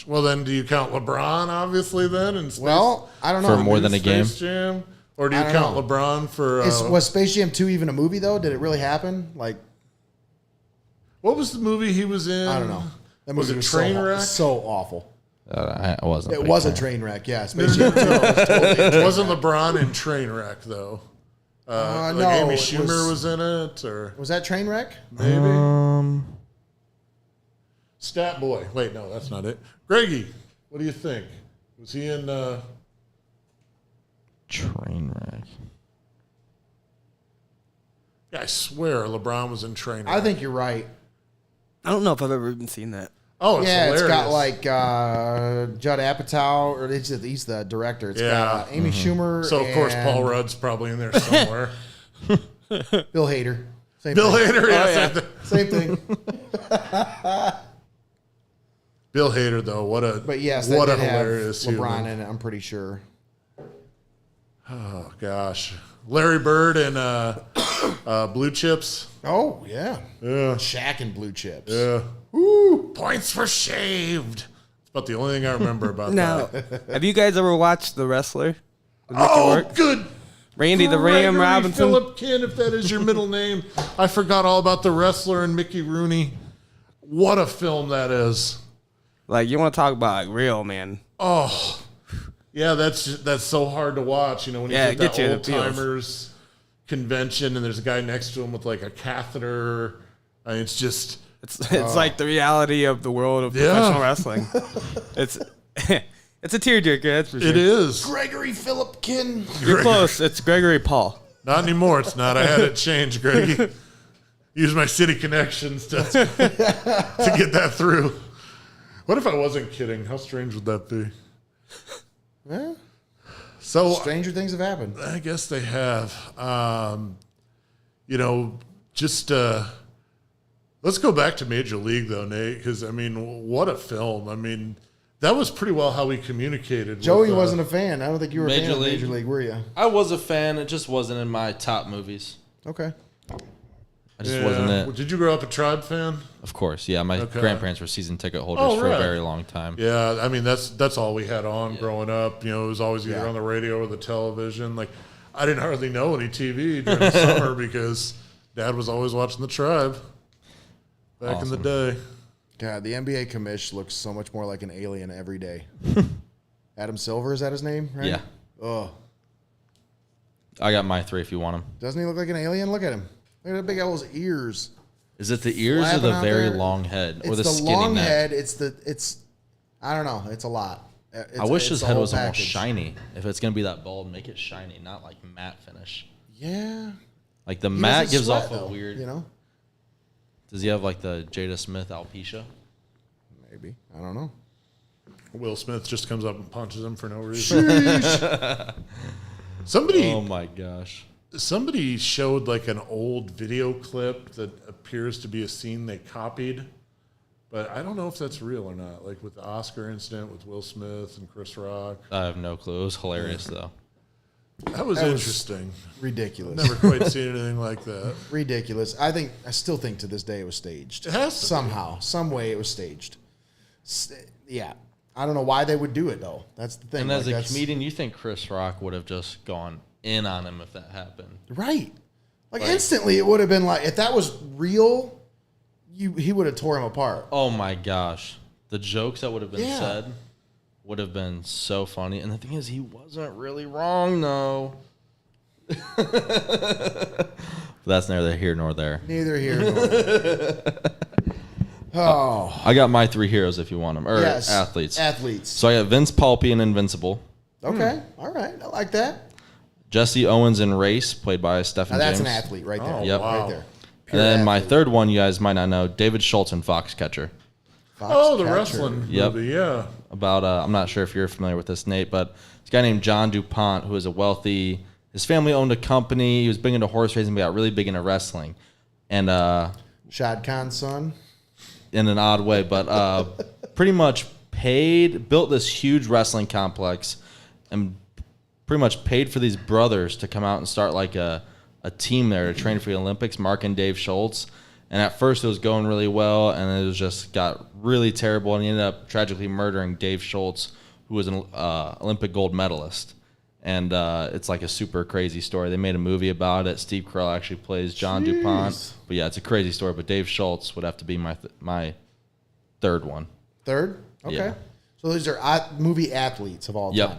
Well, then, do you count LeBron, obviously, then? And Well, I don't know. For more than a game? Space Jam? Or do you I don't count know. LeBron for... Was Space Jam 2 even a movie, though? Did it really happen? Like, what was the movie he was in? I don't know. That Was movie it so Trainwreck? So awful. I wasn't. It big was a fan. train wreck, yeah. Space Jam 2 was totally a train Wasn't wreck. LeBron in Trainwreck, though? No, Amy it Schumer was in it, or Was that train wreck? maybe? Stat Boy. Wait, no, that's not it. Greggy, what do you think? Was he in... Trainwreck. Yeah, I swear LeBron was in Trainwreck. I think you're right. I don't know if I've ever even seen that. Oh, it's Yeah, hilarious. it's got like Judd Apatow, or he's the director. It's got Amy Schumer. So, of course, and Paul Rudd's probably in there somewhere. Bill Hader. Same Bill thing. Hader, yeah. yeah. Same thing. Bill Hader, though, what a But yes, what they a did have hilarious LeBron human. in it, I'm pretty sure. Oh gosh, Larry Bird and Blue Chips. Oh, yeah. Yeah, Shaq and Blue Chips. yeah. Woo! Points for shaved. It's about the only thing I remember about Now, that. have you guys ever watched The Wrestler? With Mickey Oh, Rourke? good. Randy the Ram Gregory Robinson. Philip Kinn, if that is your middle name. I forgot all about The Wrestler and Mickey Rooney. What a film that is. Like, you want to talk about like, real, man. Oh, yeah, that's so hard to watch. When you Yeah, get get that you the old feels. timers convention and there's a guy next to him with like a catheter. It's just It's like the reality of the world of professional wrestling. It's it's a tearjerker, that's for sure. it is. Gregory Philip Kinn. You're close. It's Gregory Paul. Not anymore. It's not. I had it changed, Greggy. Use my city connections to get that through. What if I wasn't kidding? How strange would that be? Yeah. So Stranger things have happened. I guess they have. Let's go back to Major League, though, Nate, because, what a film. That was pretty well how we communicated. Joey with, wasn't a fan. I don't think you were a fan Major of League. Major League, were you? I was a fan. It just wasn't in my top movies. Okay. I just wasn't it. Did you grow up a Tribe fan? Of course, yeah. My Okay. grandparents were season ticket holders Oh, for right. a very long time. Yeah, that's all we had on growing up. It was always either Yeah. on the radio or the television. Like, I didn't hardly know any TV during the summer because Dad was always watching the Tribe. Back in the Awesome. day. God, the NBA commish looks so much more like an alien every day. Adam Silver, is that his name? Right? Yeah. Oh, I got my 3 if you want them. doesn't he look like an alien? Look at him. Look at the big those ears. Is it the ears or Flapping the out very there. long head or It's the the skinny long neck? head. It's. I don't know. It's a lot. I wish his the head whole was almost package. shiny. If it's gonna be that bald, make it shiny, not like matte finish. Yeah. Like the He matte doesn't gives sweat, off though, a weird. You know. Does he have like the Jada Smith alopecia? Maybe. I don't know. Will Smith just comes up and punches him for no reason. Somebody Oh my gosh. Somebody showed like an old video clip that appears to be a scene they copied, but I don't know if that's real or not. Like with the Oscar incident with Will Smith and Chris Rock. I have no clue. It was hilarious though. That was interesting. Ridiculous. Never quite seen anything like that. Ridiculous. I still think to this day it was staged. It has to be. Somehow, some way it was staged. Yeah. I don't know why they would do it though. That's the thing. And as Like, a that's- comedian, you think Chris Rock would have just gone in on him if that happened? Right. Like instantly, it would have been like if that was real, he would have tore him apart. Oh my gosh. The jokes that would have been Yeah. said would have been so funny. And the thing is, he wasn't really wrong, though. But that's neither here nor there. Neither here nor there. Oh, I got my 3 heroes if you want them. Or yes. athletes. Athletes. So I got Vince Paulpe in Invincible. Okay. All right. I like that. Jesse Owens in Race, played by Stephen Now that's James. an athlete right there. Oh, Yep. wow. Right there. And Pure then my athlete. third one, you guys might not know, David Schultz in Foxcatcher. Oh, the Foxcatcher. wrestling Yep. movie, yeah. About I'm not sure if you're familiar with this, Nate, but this guy named John DuPont, who is a wealthy. His family owned a company. He was big into horse racing, but got really big into wrestling, and Shad Khan's son. in an odd way, but pretty much built this huge wrestling complex, and pretty much paid for these brothers to come out and start like a team there to train for the Olympics. Mark and Dave Schultz. And at first it was going really well, and then it was just got really terrible, and he ended up tragically murdering Dave Schultz, who was an Olympic gold medalist. And it's like a super crazy story. They made a movie about it. Steve Carell actually plays John DuPont. But yeah, it's a crazy story. But Dave Schultz would have to be my third one. Third? Okay. Yeah. So these are movie athletes of all Yep. time.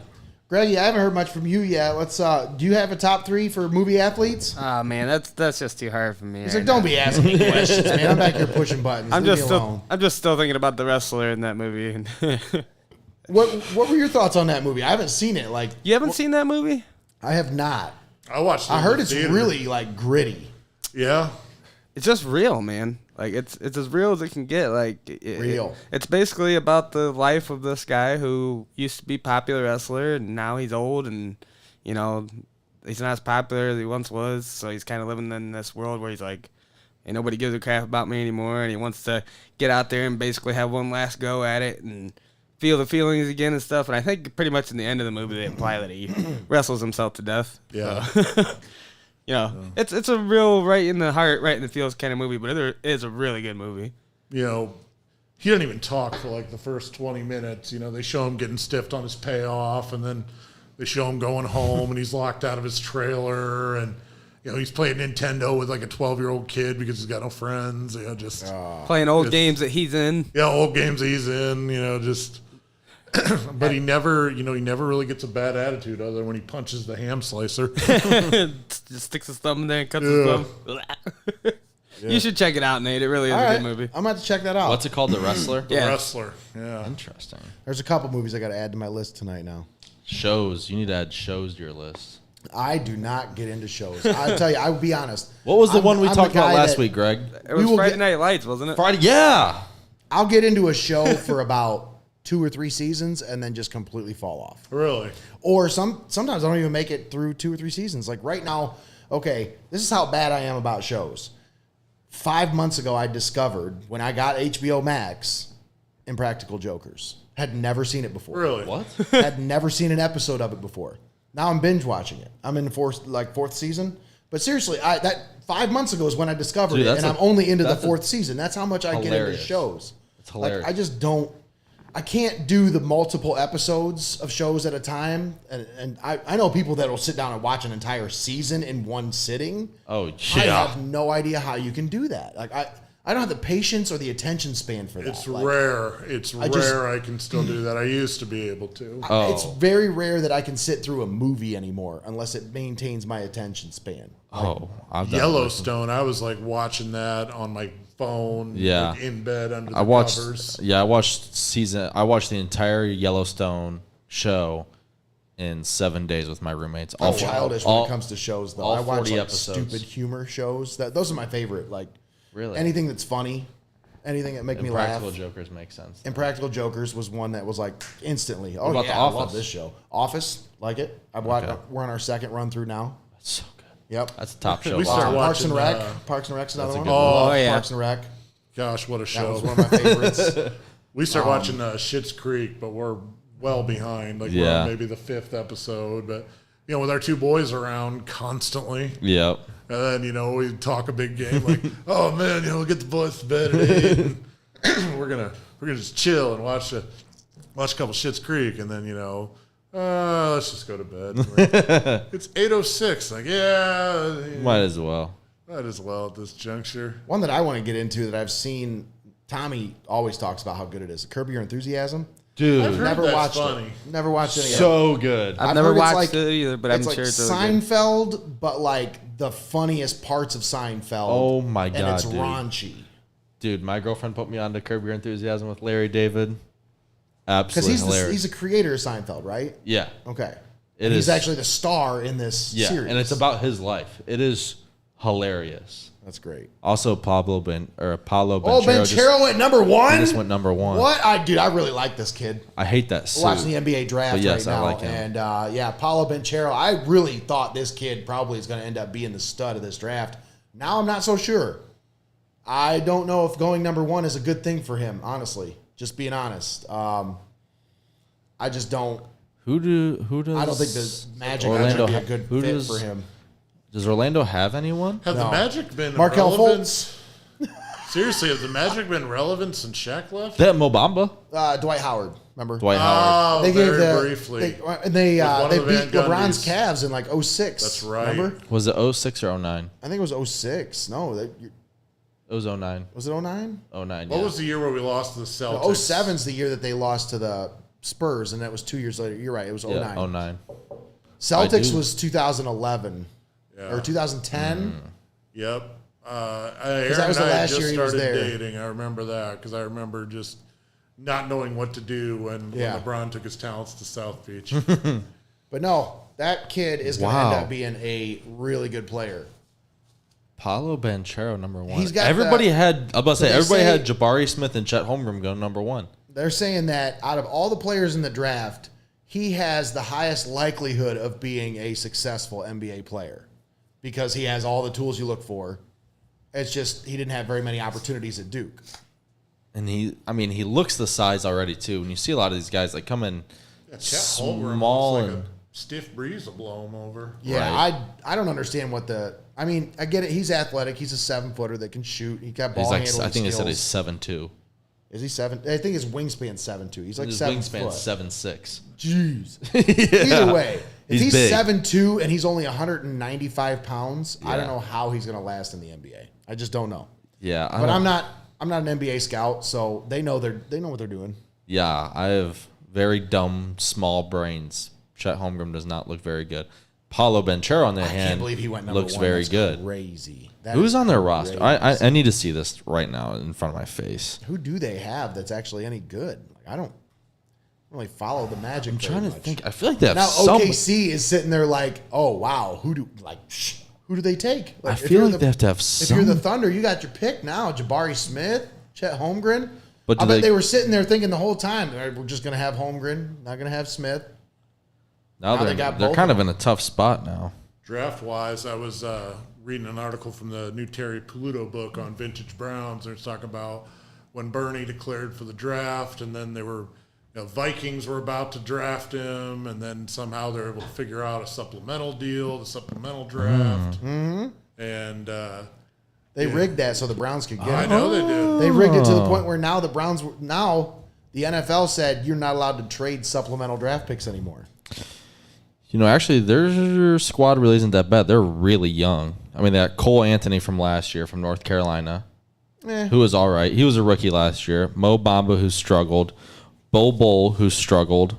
Greggy, I haven't heard much from you yet. Let's. Do you have a top 3 for movie athletes? Oh man, that's just too hard for me. He's right like, don't now. be asking me questions, man. I'm back here pushing buttons. I'm Leave just me still alone. I'm just still thinking about the wrestler in that movie. What were your thoughts on that movie? I haven't seen it. Like, You haven't seen that movie? I have not. I watched it I in heard the it's theater. really like gritty. Yeah. It's just real, man. Like it's as real as it can get. Like Real. It's basically about the life of this guy who used to be a popular wrestler, and now he's old, and you know he's not as popular as he once was. So he's kind of living in this world where he's like, ain't nobody gives a crap about me anymore, and he wants to get out there and basically have one last go at it and feel the feelings again and stuff. And I think pretty much in the end of the movie they imply that he wrestles himself to death. Yeah. You know, it's a real right in the heart, right in the feels kind of movie, but it is a really good movie. You know, he doesn't even talk for like the first 20 minutes. You know, they show him getting stiffed on his payoff, and then they show him going home, and he's locked out of his trailer, and you know he's playing Nintendo with like a 12-year-old kid because he's got no friends. You know, just Playing old It's- games that he's in. yeah, old games he's in. You know, just. But he never really gets a bad attitude other than when he punches the ham slicer. Just sticks his thumb in there and cuts his thumb. You should check it out, Nate. It really is All a right. good movie. I'm going to have to check that out. What's it called? The Wrestler? The wrestler. Yeah. Interesting. There's a couple movies I got to add to my list tonight now. Shows. You need to add shows to your list. I do not get into shows. I'll tell you, I will be honest. What was the I'm- one we I'm talked the about guy last that- week, Greg? It was will Friday get- Night Lights, wasn't it? Friday. Yeah. I'll get into a show for about 2 or 3 seasons and then just completely fall off. Really? Or sometimes I don't even make it through 2 or 3 seasons. Like right now, okay, this is how bad I am about shows. 5 months ago, I discovered when I got HBO Max, Impractical Jokers. Had never seen it before. Really? What? Had never seen an episode of it before. Now I'm binge watching it. I'm in the fourth season. But seriously, that 5 months ago is when I discovered Dude, it, that's and a- I'm only into the that's a- 4th season. That's how much I get into Hilarious. shows. It's hilarious. Like, I just don't. I can't do the multiple episodes of shows at a time, and I know people that will sit down and watch an entire season in one sitting. Oh, I yeah. have no idea how you can do that. Like I I don't have the patience or the attention span for that. It's rare. It's rare I can still do that. I used to be able to. It's very rare that I can sit through a movie anymore unless it maintains my attention span. I've done Yellowstone, I was like watching that on my phone, Yeah. like in bed under the I watched. covers. Yeah, I watched the entire Yellowstone show in 7 days with my roommates. I'm childish when it comes to shows, though. all I watch 40 like episodes. stupid humor shows. Those are my favorite. Like Really? anything that's funny, anything that make me laugh. Practical Jokers make sense. Impractical Jokers was one that was like instantly. Oh about yeah, The I love Office? this show. Office, like it. I've watched. Okay. We're on our second run through now. That's so good. Yep. That's a top show. We started Parks and watching, Rec. Parks and Rec's another a one. good one. Love Oh, yeah. Parks and Rec. Gosh, what a That show. was one of my favorites. We started watching Schitt's Creek, but we're well behind. Like we're Yeah. on maybe the 5th episode. But, with our 2 boys around constantly. Yep. And then, we talk a big game like, oh, man, we'll get the boys to bed at 8. And we're gonna just chill and watch a couple Schitt's Creek. And then, let's just go to bed. Like, it's 8:06. Like, yeah. Might as well. Might as well at this juncture. One that I want to get into that I've seen. Tommy always talks about how good it is. Curb Your Enthusiasm. Dude. I've heard Never that's watched funny. it. Never watched any of it. So good. I've I've never heard it's watched like- it either, but I'm It's sure like it's really good. Seinfeld, but like the funniest parts of Seinfeld. Oh my And God, it's dude. raunchy. Dude, my girlfriend put me on to Curb Your Enthusiasm with Larry David. Because Absolutely hilarious. he's a creator of Seinfeld, right? Yeah. Okay. It He's is. actually the star in this Yeah, series. and it's about his life. It is hilarious. That's great. Also, Paulo Banchero. Oh, Banchero went number one? He just went number one. What? I really like this kid. I hate that suit. We're watching the NBA draft But yes, right I now. like him. And Paulo Banchero, I really thought this kid probably is going to end up being the stud of this draft. Now I'm not so sure. I don't know if going number one is a good thing for him, honestly. Just being honest. I just don't. Who does? I don't think the Magic Orlando would be a ha- good who fit does- for him. Does Orlando have anyone? Have the No. Magic been Markelle relevant? Fultz, Seriously, have the Magic been relevant since Shaq left? They have Mo Bamba. Dwight Howard. Remember? Dwight Howard. Oh, They gave very the briefly. they one they of the beat Van LeBron's Gundys. Cavs in like 06. That's right. Remember? Was it 06 or 09? I think it was 06. No, It was 09. was it 09? 09, What yeah. was the year where we lost to the Celtics? No, 07's the year that they lost to the Spurs, and that was 2 years later. You're right. It was 09. Yeah, 09. Celtics do. was 2011 or 2010. Yep. Aaron that was the and I had last just year he was started there. dating. I remember that because I remember just not knowing what to do when Yeah. LeBron took his talents to South Beach. But no, that kid is going to Wow. end up being a really good player. Paulo Banchero, number one. He's got everybody the- had. I'm about to say they everybody say- had Jabari Smith and Chet Holmgren going number one. They're saying that out of all the players in the draft, he has the highest likelihood of being a successful NBA player because he has all the tools you look for. It's just he didn't have very many opportunities at Duke. And he looks the size already too. When you see a lot of these guys like come in Chet Holmgren small looks like and a stiff breeze will blow him over. Yeah, Right. I don't understand what the. I mean, I get it. He's athletic. He's a 7-footer that can shoot. He got ball he's like handling I think they said he's skills. 7'2". Is he 7? I think his wingspan's 7'2". He's like His 7 wingspan's foot. 7'6". Jeez. Either way, if He's he's big. 7'2" and he's only 195 pounds, I don't Yeah. know how he's going to last in the NBA. I just don't know. Yeah, But I'm not an NBA scout, so they know what they're doing. Yeah, I have very dumb, small brains. Chet Holmgren does not look very good. Paulo Banchero, on the other I hand, can't believe he went number looks one. very That's good. Crazy. That Who's is on their roster? I crazy. need to see this right now in front of my face. Who do they have that's actually any good? Like, I don't really follow the Magic. I'm very trying to much. think. I feel like they have Now some. OKC is sitting there like, oh wow, who do they take? I Like, if feel you're like they have to have If you're the some. Thunder, you got your pick now. Jabari Smith, Chet Holmgren. But I do bet they- they were sitting there thinking the whole time, all right, we're just going to have Holmgren, not going to have Smith. Now now they they're got they're both kind of of in a tough spot now. Draft-wise, I was reading an article from the new Terry Pluto book on vintage Browns. They're talking about when Bernie declared for the draft, and then they were, Vikings were about to draft him, and then somehow they were able to figure out a supplemental deal, the supplemental draft, and They rigged that so the Browns could get I him. know they did. They rigged it to the point where now the Browns the NFL said you're not allowed to trade supplemental draft picks anymore. Actually, their squad really isn't that bad. They're really young. I mean, they got Cole Anthony from last year from North Carolina. who was all right. He was a rookie last year. Mo Bamba, who struggled. Bol, who struggled.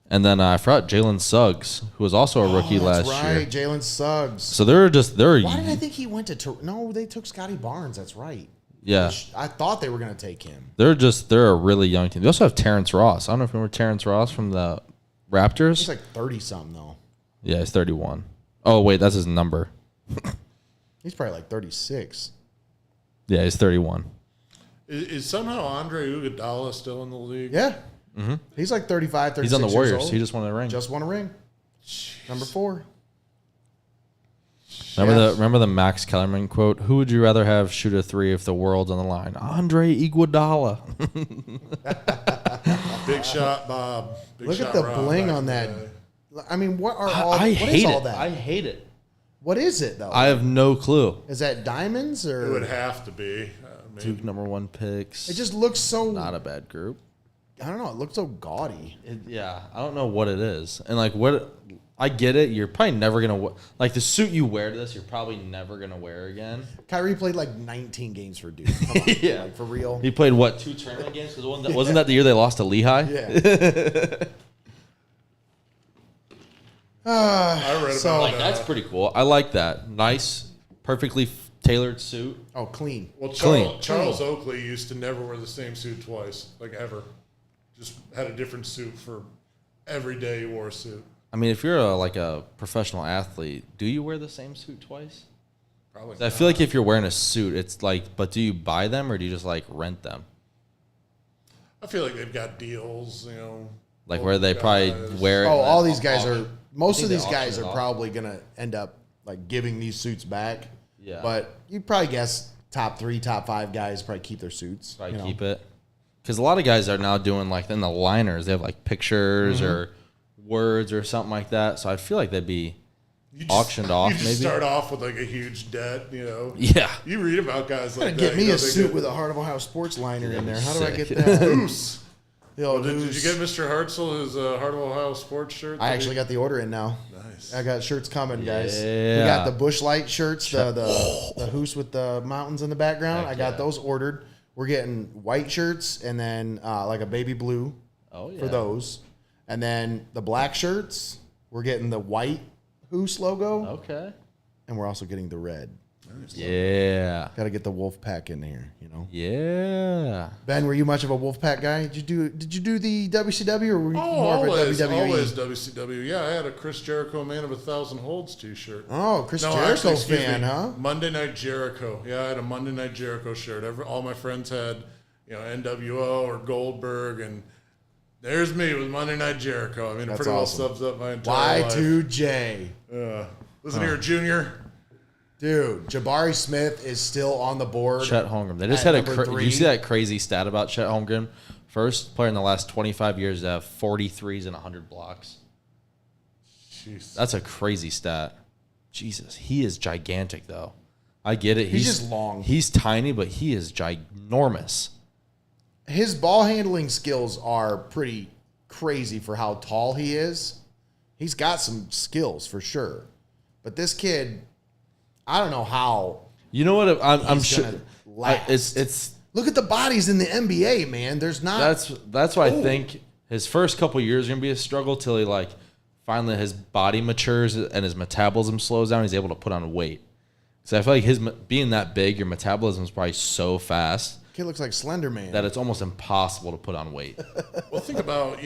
And then I forgot Jalen Suggs, who was also a rookie last year. Right, Jalen Suggs. So they're. Why did I think he went to? No, they took Scotty Barnes. That's right. Yeah. I thought they were going to take him. They're a really young team. They also have Terrence Ross. I don't know if you remember Terrence Ross from the Raptors. He's like 30-something, though. Yeah, he's 31. Oh, wait, that's his number. He's probably like 36. Yeah, he's 31. Is somehow Andre Iguodala still in the league? Yeah. Mm-hmm. He's like 35, 36 He's on the Warriors. years old. He just won a ring. Just won a ring. Number 4. Remember the Max Kellerman quote? Who would you rather have shoot a 3 if the world's on the line? Andre Iguodala. Big shot, Bob. Look at the bling on that. I mean, what are all? I what hate is all it. that? I hate it. What is it though? I have no clue. Is that diamonds It or? would have to be. Duke #1 picks. It just looks so. not a bad group. I don't know. It looks so gaudy. Yeah, I don't know what it is. And like what I get it. You're probably never gonna like the suit you wear to this. You're probably never gonna wear again. Kyrie played like 19 games for Duke. Come on, Yeah. like for real. He played what 2 tournament games? Because wasn't that the year they lost to Lehigh? Yeah. I read So- about Like that's pretty cool. I like that. Nice, perfectly tailored suit. Oh, clean. Well, Clean. Charles Oakley used to never wear the same suit twice, like ever. Just had a different suit for every day he wore a suit. I mean, if you're a professional athlete, do you wear the same suit twice? Probably. I feel like if you're wearing a suit, it's like, but do you buy them or do you just like rent them? I feel like they've got deals, Like where they probably wear it. Oh, and all then these guys auction- are. Most I of think these they guys auction are it off. probably gonna end up like giving these suits back. Yeah. But you'd probably guess top 3, top 5 guys probably keep their suits. Probably keep it. Because a lot of guys are now doing like in the liners, they have like pictures or words or something like that. So I feel like they'd be auctioned off. You just Maybe start off with like a huge debt, Yeah. You read about guys like Gotta that. get me you know, a they suit get with a Heart of Ohio sports liner in there. How do I sick. get that? Goose. The old Did you Goose. get Mr. Hartzell his Heart of Ohio sports shirt? I actually got the order in now. Nice. I got shirts coming, guys. We Yeah. got the Bush Light shirts, the Hoos with the mountains in the background. Heck I got yeah. those ordered. We're getting white shirts and then like a baby blue Oh, yeah. for those. And then the black shirts, we're getting the white Hoos logo. Okay. And we're also getting the red. Yeah. Got to get the wolf pack in here, Yeah. Ben, were you much of a wolf pack guy? Did you do the WCW or were you more of a always WWE? WCW. Yeah, I had a Chris Jericho Man of 1,000 Holds T-shirt. Oh, Chris No, Jericho actually, excuse fan, me, huh? Monday Night Jericho. Yeah, I had a Monday Night Jericho shirt. All my friends had, NWO or Goldberg, and there's me with Monday Night Jericho. I mean, it That's pretty awesome. well sums up my entire life. Y2J. Listen here, Junior. Dude, Jabari Smith is still on the board. Chet Holmgren. They just At had number did 3. you see that crazy stat about Chet Holmgren? First player in the last 25 years to have 43s and 100 blocks. Jeez. That's a crazy stat. Jesus, he is gigantic though. I get it. He's just long. He's tiny, but he is ginormous. His ball handling skills are pretty crazy for how tall he is. He's got some skills for sure. But this kid, I don't know how. You know what? I'm He's sure gonna last. it's Look at the bodies in the NBA, man. There's not. that's why I think his first couple years are gonna be a struggle till he finally his body matures and his metabolism slows down. He's able to put on weight. So I feel like his being that big, your metabolism is probably so fast Kid looks like Slender Man. that it's almost impossible to put on weight. Well, think about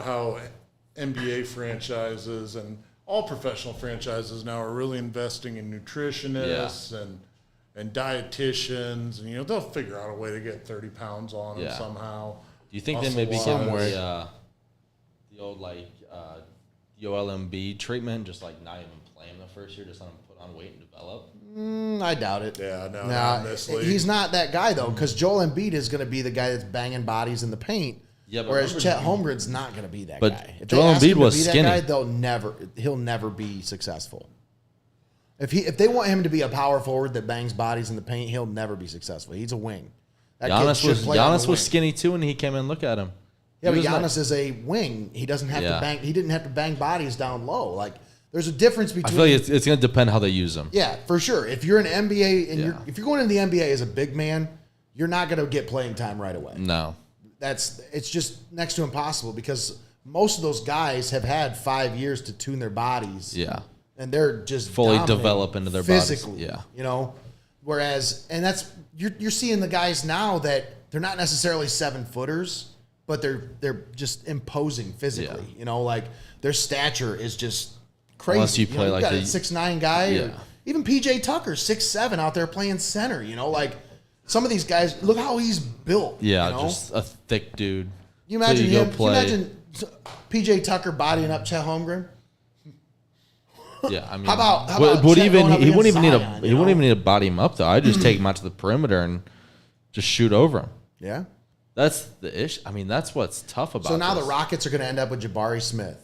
how NBA franchises and all professional franchises now are really investing in nutritionists and dietitians, and they'll figure out a way to get 30 pounds on them Yeah. somehow. Do you think they Muscle maybe give him wise. the old Joel Embiid treatment, just not even play him the first year, just let him put on weight and develop? I doubt it. Yeah, no, not Nah, in this league. he's not that guy though, because Joel Embiid is going to be the guy that's banging bodies in the paint. Yeah, but whereas remember- Chet Holmgren's not going to be that But guy. If Joel they ask Embiid him to was be that skinny. guy, he'll never be successful. If they want him to be a power forward that bangs bodies in the paint, he'll never be successful. He's a wing. That kid Giannis should was play on the Giannis wing. was skinny too when he came in. Look at him. Yeah, He but was Giannis is a wing. He doesn't have to Yeah. bang. He didn't have to bang bodies down low. There's a difference between. I feel like it's going to depend how they use them. Yeah, for sure. If you're an NBA and if you're going into the NBA as a big man, you're not going to get playing time right away. No. It's just next to impossible because most of those guys have had 5 years to tune their bodies. Yeah. And they're just fully develop into their physically, bodies. Yeah. You know, whereas, and that's, you're seeing the guys now that they're not necessarily 7-footers, but they're just imposing physically. Yeah. You know, like their stature is just crazy. Unless you play know, like got a a 6'9" guy, Yeah. or even PJ Tucker, 6'7", out there playing center. You know, like some of these guys, look how he's built. Yeah, you know? just a thick dude. You imagine So you go him? Can you play- imagine PJ Tucker bodying up Chet Holmgren? Yeah, I mean, How about Chet Chet going up he wouldn't against even need Zion, he you wouldn't know? even need to body him up though. I'd just take him out to the perimeter and just shoot over him. Yeah. That's the issue. I mean, that's what's tough about. So now this. the Rockets are going to end up with Jabari Smith.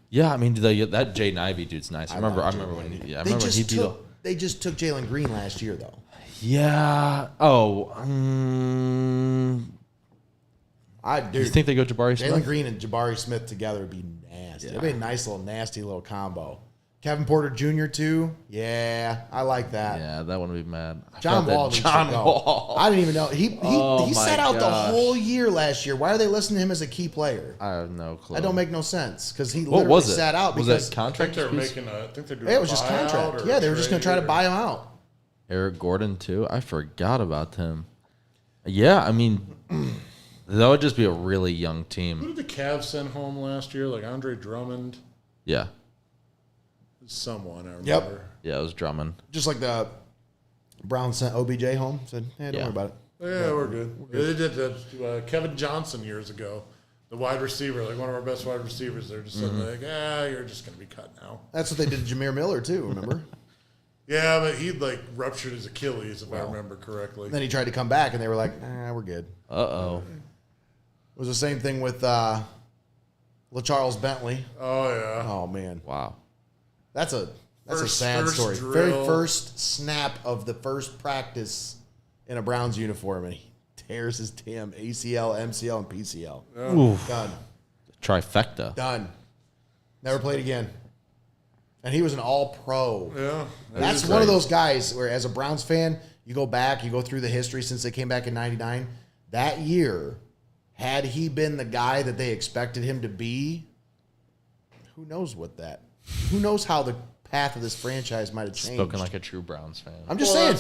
Yeah, I mean, that Jaden Ivey dude's nice. I remember love when Jaden he, I They remember just he beat. they just took Jalen Green last year, though. Yeah. Oh. Dude, You think they go Jabari Jalen Smith? Green and Jabari Smith together would be nasty. Yeah. It'd be a nice little nasty little combo. Kevin Porter Jr. too. Yeah, I like that. Yeah, that wouldn't be mad. I John felt that Wall needs John to go. Wall. I didn't even know he Oh sat my out the gosh. whole year last year. Why are they listening to him as a key player? I have no clue. That don't make no sense because he What literally was it? sat out Was because it I think contract? they're piece? making I think they're doing it was just contract. Yeah, they were just going to try to buy him out. Eric Gordon too. I forgot about him. Yeah, I mean, that would just be a really young Who team. did the Cavs send home last year? Like Andre Drummond, Yeah, someone I remember. Yep. yeah, it was Drummond. Just like the Browns sent OBJ home. Said, "Hey, don't Yeah. worry about it." Yeah, we're good. They did that to Kevin Johnson years ago, the wide receiver, like one of our best wide receivers. They're just like, you're just going to be cut now. That's what they did to Jameer Miller too. Remember? Yeah, but he ruptured his Achilles, if I remember correctly. Then he tried to come back, and they were like, we're good. Uh-oh. It was the same thing with LaCharles Bentley. Oh yeah. Oh, man. Wow. That's a First sad story. drill. Very first snap of the first practice in a Browns uniform, and he tears his damn ACL, MCL, and PCL. Oof. Done. Trifecta. Done. Never played again. And he was an all-pro. Yeah. That's one of those guys where, as a Browns fan, you go back, you go through the history since they came back in '99. That year, had he been the guy that they expected him to be, who knows who knows how the path of this franchise might have changed. Spoken like a true Browns fan. I'm just saying.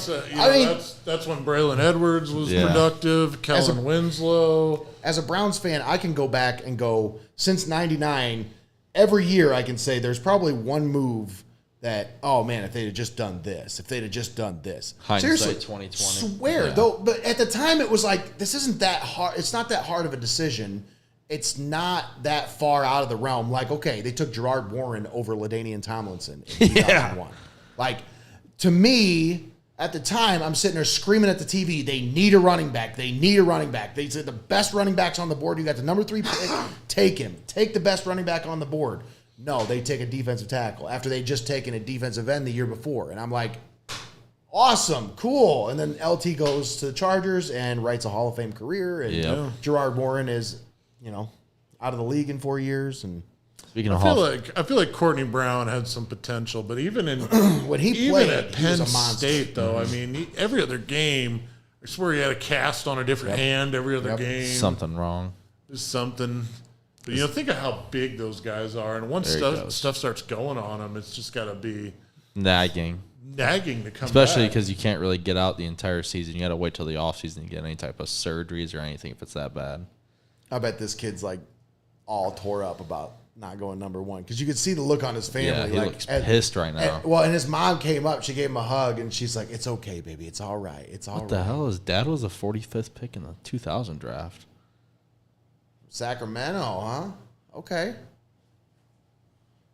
That's when Braylon Edwards was Yeah. productive. Kellen Winslow. As a Browns fan, I can go back and go, since '99, every year I can say there's probably one move that, oh man, if they'd have just done this, Hindsight Seriously, 2020. Swear, Yeah. though, but at the time it was like, this isn't that hard. It's not that hard of a decision. It's not that far out of the realm. Like, okay, they took Gerard Warren over LaDainian Tomlinson in 2001. Like, to me, at the time, I'm sitting there screaming at the TV, they need a running back. They need a running back. They said the best running back's on the board. You got the number 3 pick. Take him. Take the best running back on the board. No, they take a defensive tackle after they just taken a defensive end the year before. And I'm like, awesome, cool. And then LT goes to the Chargers and writes a Hall of Fame career. And Yeah. Gerard Warren is, out of the league in 4 years. And Speaking of I feel like Courtney Brown had some potential, but even in when he even played, at he was Penn a monster. State, though, I mean, every other game, I swear he had a cast on a different hand every other game. something wrong. There's something. But, think of how big those guys are. And once There he goes. stuff starts going on them, it's just got to be Nagging. nagging to come Especially back. because you can't really get out the entire season. You got to wait till the offseason to get any type of surgeries or anything if it's that bad. I bet this kid's like all tore up about not going number 1 because you could see the look on his family. Yeah, he like, looks pissed right now. And his mom came up, she gave him a hug, and she's like, "It's okay, baby. It's all right. It's all right." What the hell? His dad was a 45th pick in the 2000 draft. Sacramento, huh? Okay.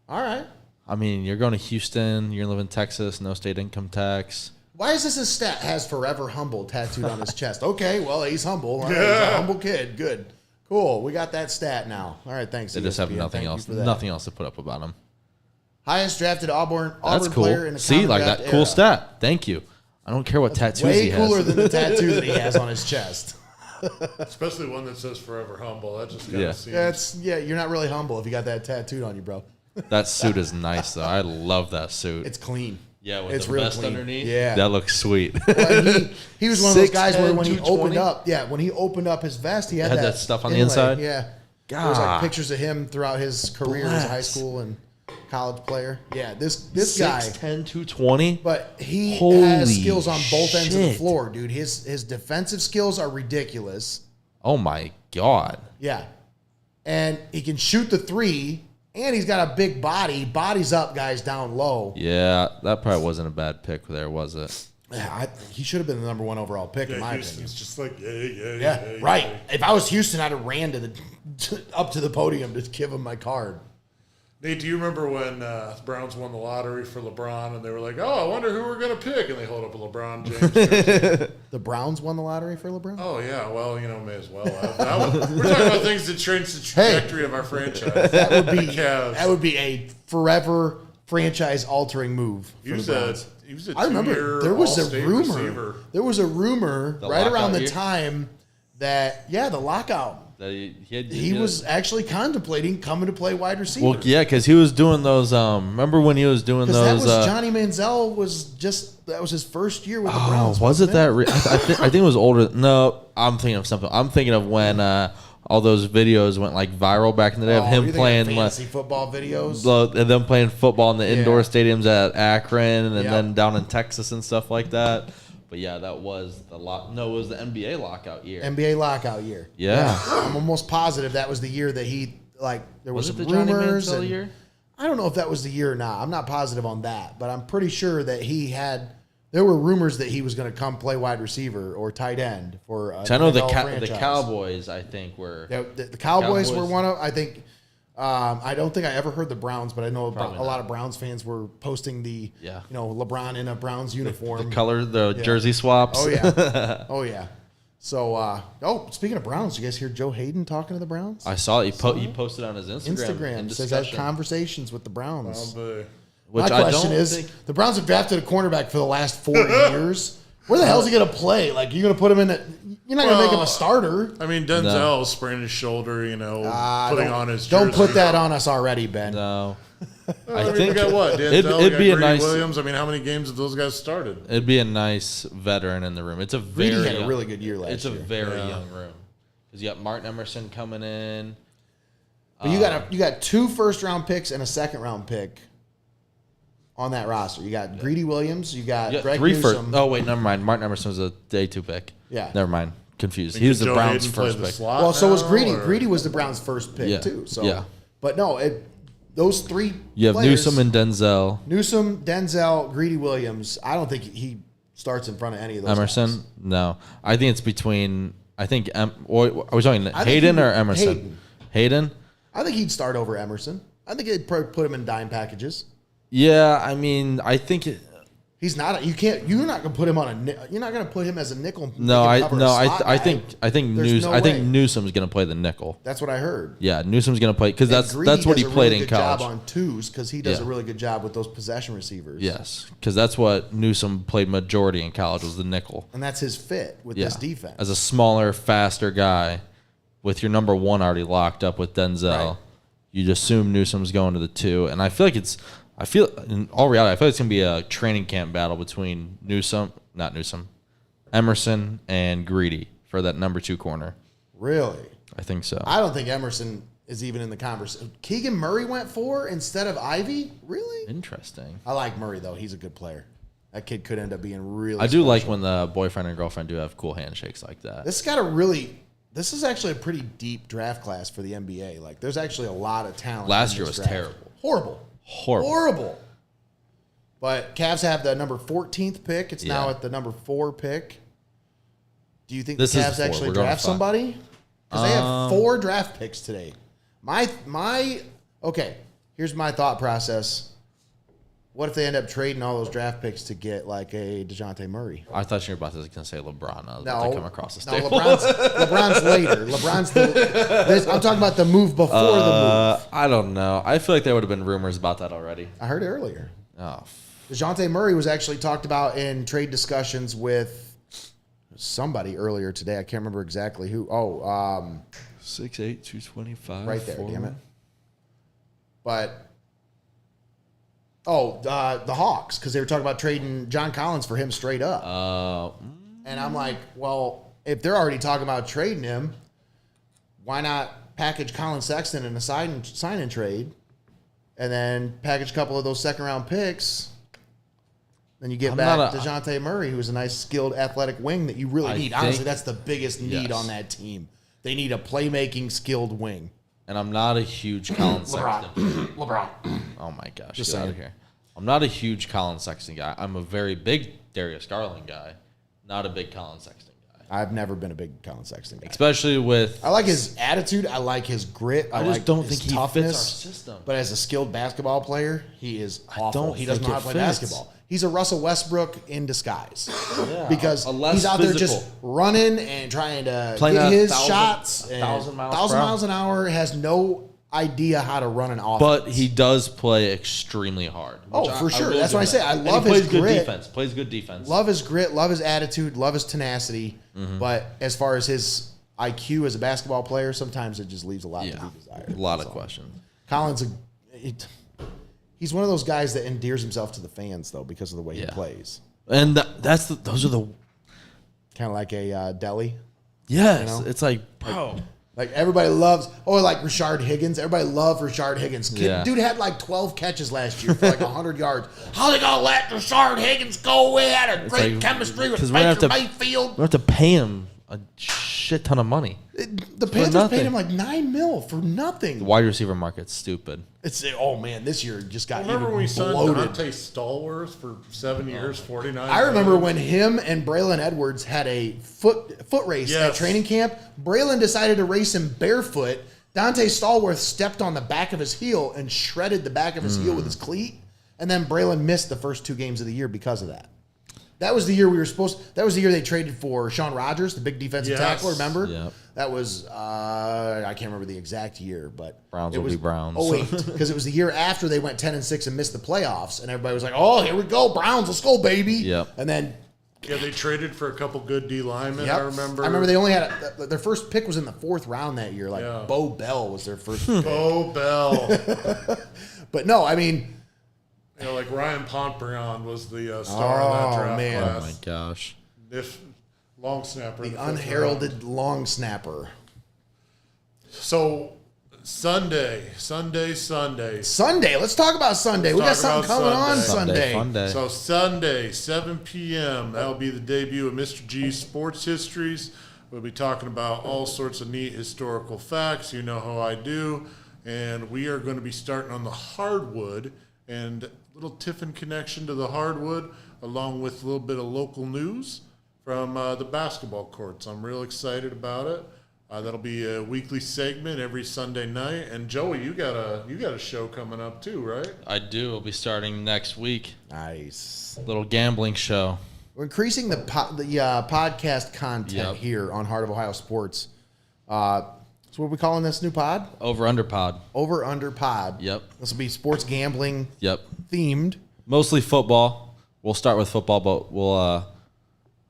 All right. I mean, you're going to Houston. You're going to live in Texas. No state income tax. Why is this a stat has forever humble tattooed on his chest? Okay, well, he's humble. All right, he's a humble kid. Good. Cool. We got that stat now. All right, thanks. They just have ESPN. nothing Thank you else. for that. Nothing else to put up about him. Highest drafted Auburn That's player in cool. the See, common like draft that cool era. stat. Thank you. I don't care what tattoos Way he has. cooler than the tattoo that he has on his chest. Especially one that says forever humble. That just kind of seems. You're not really humble if you got that tattooed on you, bro. That suit is nice though. I love that suit. It's clean. Yeah, with It's the real vest clean. underneath. Yeah. That looks sweet. Well, he was one of those guys where 6'10", when he 220? opened up his vest, he had that stuff on the inlay. inside? Yeah. There was like God. pictures of him throughout his career as a high Bless. school and college player. Yeah, this guy. 6'10", 220. But he Holy has skills on both ends of the shit. floor, dude. His defensive skills are ridiculous. Oh my God. Yeah. And he can shoot the three, and he's got a big body. Bodies up guys down low. Yeah, that probably wasn't a bad pick there, was it? Yeah, he should have been the number 1 overall pick, in my Houston's just like, opinion. yeah. Right. If I was Houston, I'd have ran up to the podium to give him my card. Nate, do you remember when the Browns won the lottery for LeBron, and they were like, "Oh, I wonder who we're gonna pick," and they hold up a LeBron James jersey? The Browns won the lottery for LeBron? Oh yeah, well, may as well. We're talking about things that change the trajectory of our franchise. That would be a forever franchise-altering move for the Browns. He was a I remember two-year there was a All-State rumor. receiver. There was a rumor The right around lockout the year? time that the lockout. That He was actually contemplating coming to play wide receiver. Well, yeah, because he was doing those. Remember when he was doing Because that those? was Johnny Manziel that was his first year with the Browns. Was it wasn't that? I think it was older. No, I'm thinking of something. I'm thinking of when all those videos went like viral back in the day of Oh, him you think playing fantasy football videos. and them playing football in the indoor stadiums at Akron and Yep. then down in Texas and stuff like that. But yeah, that was the No, it was the NBA lockout year. NBA lockout year. Yeah. I'm almost positive that was the year that he there was Was it some the Johnny rumors. Manziel and- year? I don't know if that was the year or not. I'm not positive on that, but I'm pretty sure that there were rumors that he was going to come play wide receiver or tight end for. So I know the NFL the franchise. Cowboys. I think were. The Cowboys were Cowboys. one of. I think. I don't think I ever heard the Browns, but I know Probably a lot not. of Browns fans were posting the. Yeah. LeBron in a Browns uniform. The color, the jersey swaps. Oh yeah. Oh yeah. So, speaking of Browns, you guys hear Joe Hayden talking to the Browns? I saw it. He posted on his Instagram. in Says has discussion, conversations with the Browns. which My I question don't is, think. the Browns have drafted a cornerback for the last 4 years. Where the hell is he going to play? Like, you're going to put him in you're not going to make him a starter. I mean, Denzel sprained his shoulder, putting on his jersey. Don't put that on us already, Ben. No. I mean, we got what? Denzel, it'd we be got a Grady nice. Williams. I mean, how many games have those guys started? It'd be a nice veteran in the room. It's a very. Greedy had a young- really good year last It's a year. very young room because you got Martin Emerson coming in. But you got 2 first-round picks and a second-round pick on that roster. You got Greedy Williams. You got You got Greg 3 first. Newsome. Oh wait, never mind. Martin Emerson was a day 2 pick. Yeah. Never mind. Confused. He was the Joe Browns' Hayden play first the pick. slot Well, so was now, Greedy. or- Greedy was the Browns' first pick Yeah. too. So, Yeah. But no, those 3. You have players, Newsome and Denzel. Newsome, Denzel, Greedy Williams. I don't think he starts in front of any of those. Emerson? guys. No. I think it's between. I think. Are we talking think Hayden he- or Emerson? Hayden. Hayden? I think he'd start over Emerson. I think they'd probably put him in dime packages. Yeah. I mean, I think. He's not. You're not going to put him on you're not going to put him as a nickel. No, make him cover a slot I guy. think There's no I think way. Newsome's gonna play the nickel. That's what I heard. Yeah, Newsome's gonna play because And that's Greedy what he does a played really in good college. Job on twos because he does Yeah. a really good job with those possession receivers. Yes, because that's what Newsome played majority in college was the nickel. and that's his fit with Yeah, this defense. as a smaller, faster guy, with your number 1 already locked up with Denzel, Right. you'd assume Newsome's going to the 2, and I feel like in all reality, I feel like it's gonna be a training camp battle between Emerson and Greedy for that number 2 corner. Really, I think so. I don't think Emerson is even in the conversation. Keegan Murray went 4 instead of Ivy. Really, Interesting. I like Murray though. He's a good player. That kid could end up being really. I do like special. when the boyfriend and girlfriend do have cool handshakes like that. This is actually a pretty deep draft class for the NBA. Like, there's actually a lot of talent. Last in year this was draft. terrible. Horrible. But Cavs have the number 14th pick. It's now Yeah. at the number 4 pick. Do you think This the is Cavs 4. actually We're going draft to 5. somebody? Because they have 4 draft picks today. Okay, here's my thought process. What if they end up trading all those draft picks to get like a DeJounte Murray? I thought you were about to say LeBron. I was No, about to come across the no, table. LeBron's later. I'm talking about the move before the move. I don't know. I feel like there would have been rumors about that already. I heard it earlier. Oh, DeJounte Murray was actually talked about in trade discussions with somebody earlier today. I can't remember exactly who. 6'8", 225. Right there, damn it. But The Hawks, because they were talking about trading John Collins for him straight up. And I'm like, well, if they're already talking about trading him, why not package Colin Sexton in a sign and trade, and then package a couple of those second-round picks? Then you get back DeJounte Murray, who's a nice, skilled, athletic wing that you really need. Honestly, that's the biggest need on that team. They need a playmaking, skilled wing. And I'm not a huge Colin Sexton. LeBron. Oh, my gosh. Just get out saying. of here. I'm not a huge Colin Sexton guy. I'm a very big Darius Garland guy, not a big Colin Sexton guy. I've never been a big Colin Sexton guy. Especially with... I like his attitude. I like his grit. I just like don't his think he toughness, fits our system. But as a skilled basketball player, he is awful. He doesn't know how to play fits. basketball. He's a Russell Westbrook in disguise. Yeah, because he's out there just running and trying to get his shots. 1,000 miles an hour, has no idea how to run an offense. But he does play extremely hard. For sure. really That's do what I say. I love his good grit. defense. Plays good defense. Love his grit, love his attitude, love his tenacity. But as far as his IQ as a basketball player, sometimes it just leaves a lot to be desired. A lot of questions. Collins, he's one of those guys that endears himself to the fans, though, because of the way he plays. And those are the... Kind of like a Delhi. Yes. You know? It's like, bro... Like everybody loves, like Rashard Higgins. Everybody loved Rashard Higgins. Dude had like 12 catches last year for like 100 yards. How they gonna let Rashard Higgins go? We had a great chemistry with Baker Mayfield. We have to pay him a shit ton of money. The Panthers paid him like $9 million for nothing. The wide receiver market's stupid. Man, this year just got Remember when we signed bloated. Dante Stallworth for 7 years, 49? I remember when him and Braylon Edwards had a foot race at training camp. Braylon decided to race him barefoot. Dante Stallworth stepped on the back of his heel and shredded the back of his heel with his cleat. And then Braylon missed the first 2 games of the year because of that. That was the year that was the year they traded for Sean Rogers, the big defensive tackle, remember? Yep. That was, I can't remember the exact year, but Browns will be Browns. Because it was the year after they went 10-6 and missed the playoffs, and everybody was like, oh, here we go, Browns, let's go, baby. Yep. And then... Yeah, they traded for a couple good D linemen, I remember. I remember they only had, their first pick was in the 4th round that year, Bo Bell was their first pick. Bo Bell. But no, I mean... like Ryan Pontbriand was the star of that draft class. Oh, my gosh. Long snapper. The unheralded long snapper. So, Sunday. Let's talk about Sunday. We got something coming on Sunday. Fun day. So, Sunday, 7 p.m., that'll be the debut of Mr. G's Sports Histories. We'll be talking about all sorts of neat historical facts. You know how I do. And we are going to be starting on the hardwood and little Tiffin connection to the hardwood, along with a little bit of local news from the basketball courts. I'm real excited about it. That'll be a weekly segment every Sunday night. And Joey, you got a show coming up too, right? I do. It'll be starting next week. Nice. Little gambling show. We're increasing the podcast content here on Heart of Ohio Sports. So what are we calling this new pod? Over Under Pod. Over Under Pod. Yep. This will be sports gambling. Yep. Themed. Mostly football. We'll start with football, but we'll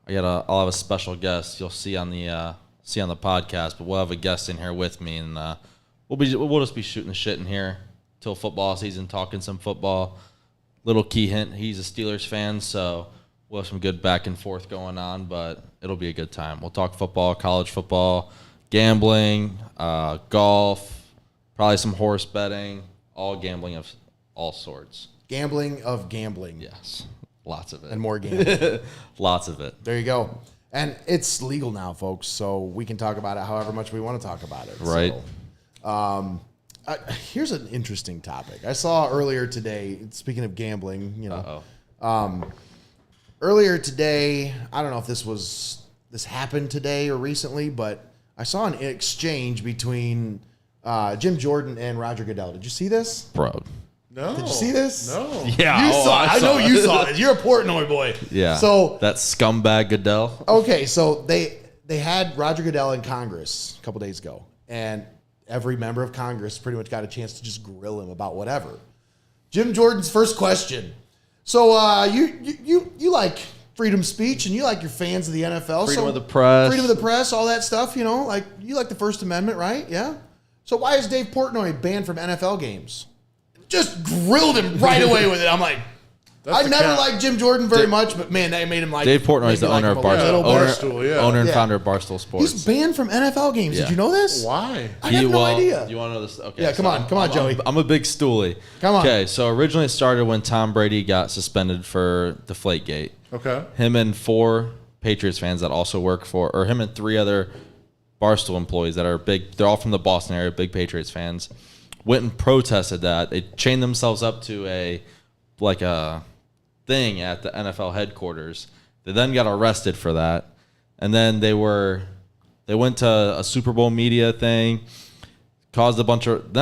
I'll have a special guest. You'll see on the podcast, but we'll have a guest in here with me, and we'll just be shooting the shit in here till football season, talking some football. Little key hint: he's a Steelers fan, so we'll have some good back and forth going on, but it'll be a good time. We'll talk football, college football, gambling, golf, probably some horse betting, all gambling of all sorts. Gambling of gambling. Yes. Lots of it. And more gambling. Lots of it. There you go. And it's legal now, folks, so we can talk about it however much we want to talk about it. Right. So, here's an interesting topic. I saw earlier today, speaking of gambling, earlier today, I don't know if this happened today or recently, but I saw an exchange between Jim Jordan and Roger Goodell. Did you see this? Bro. No. Did you see this? No. Yeah. You saw it. I know you saw it. You're a Portnoy boy. Yeah. So that scumbag Goodell. Okay, so they had Roger Goodell in Congress a couple days ago, and every member of Congress pretty much got a chance to just grill him about whatever. Jim Jordan's first question. So you like freedom of speech and you like your fans of the NFL. Freedom of the press. Freedom of the press, all that stuff, like you like the First Amendment, right? Yeah. So why is Dave Portnoy banned from NFL games? just grilled him right away with it. I'm like, I never liked Jim Jordan very much, but man, that made him like. Dave Portnoy is the owner of Barstool. Owner and founder of Barstool Sports. He's banned from NFL games. Did you know this? Why? I have no idea. You want to know this? Okay. Yeah, come on, Joey. I'm a big stoolie. Come on. Okay, so originally it started when Tom Brady got suspended for Deflategate. Okay. Him and 4 Patriots fans that also work for, or him and 3 other Barstool employees that are big. They're all from the Boston area, big Patriots fans. Went and protested that. They chained themselves up to a thing at the NFL headquarters. They then got arrested for that, and then they went to a Super Bowl media thing, caused a bunch of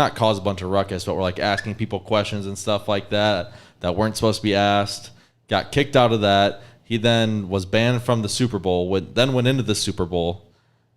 ruckus, but were like asking people questions and stuff like that weren't supposed to be asked. Got kicked out of that. He then was banned from the Super Bowl. Went into the Super Bowl,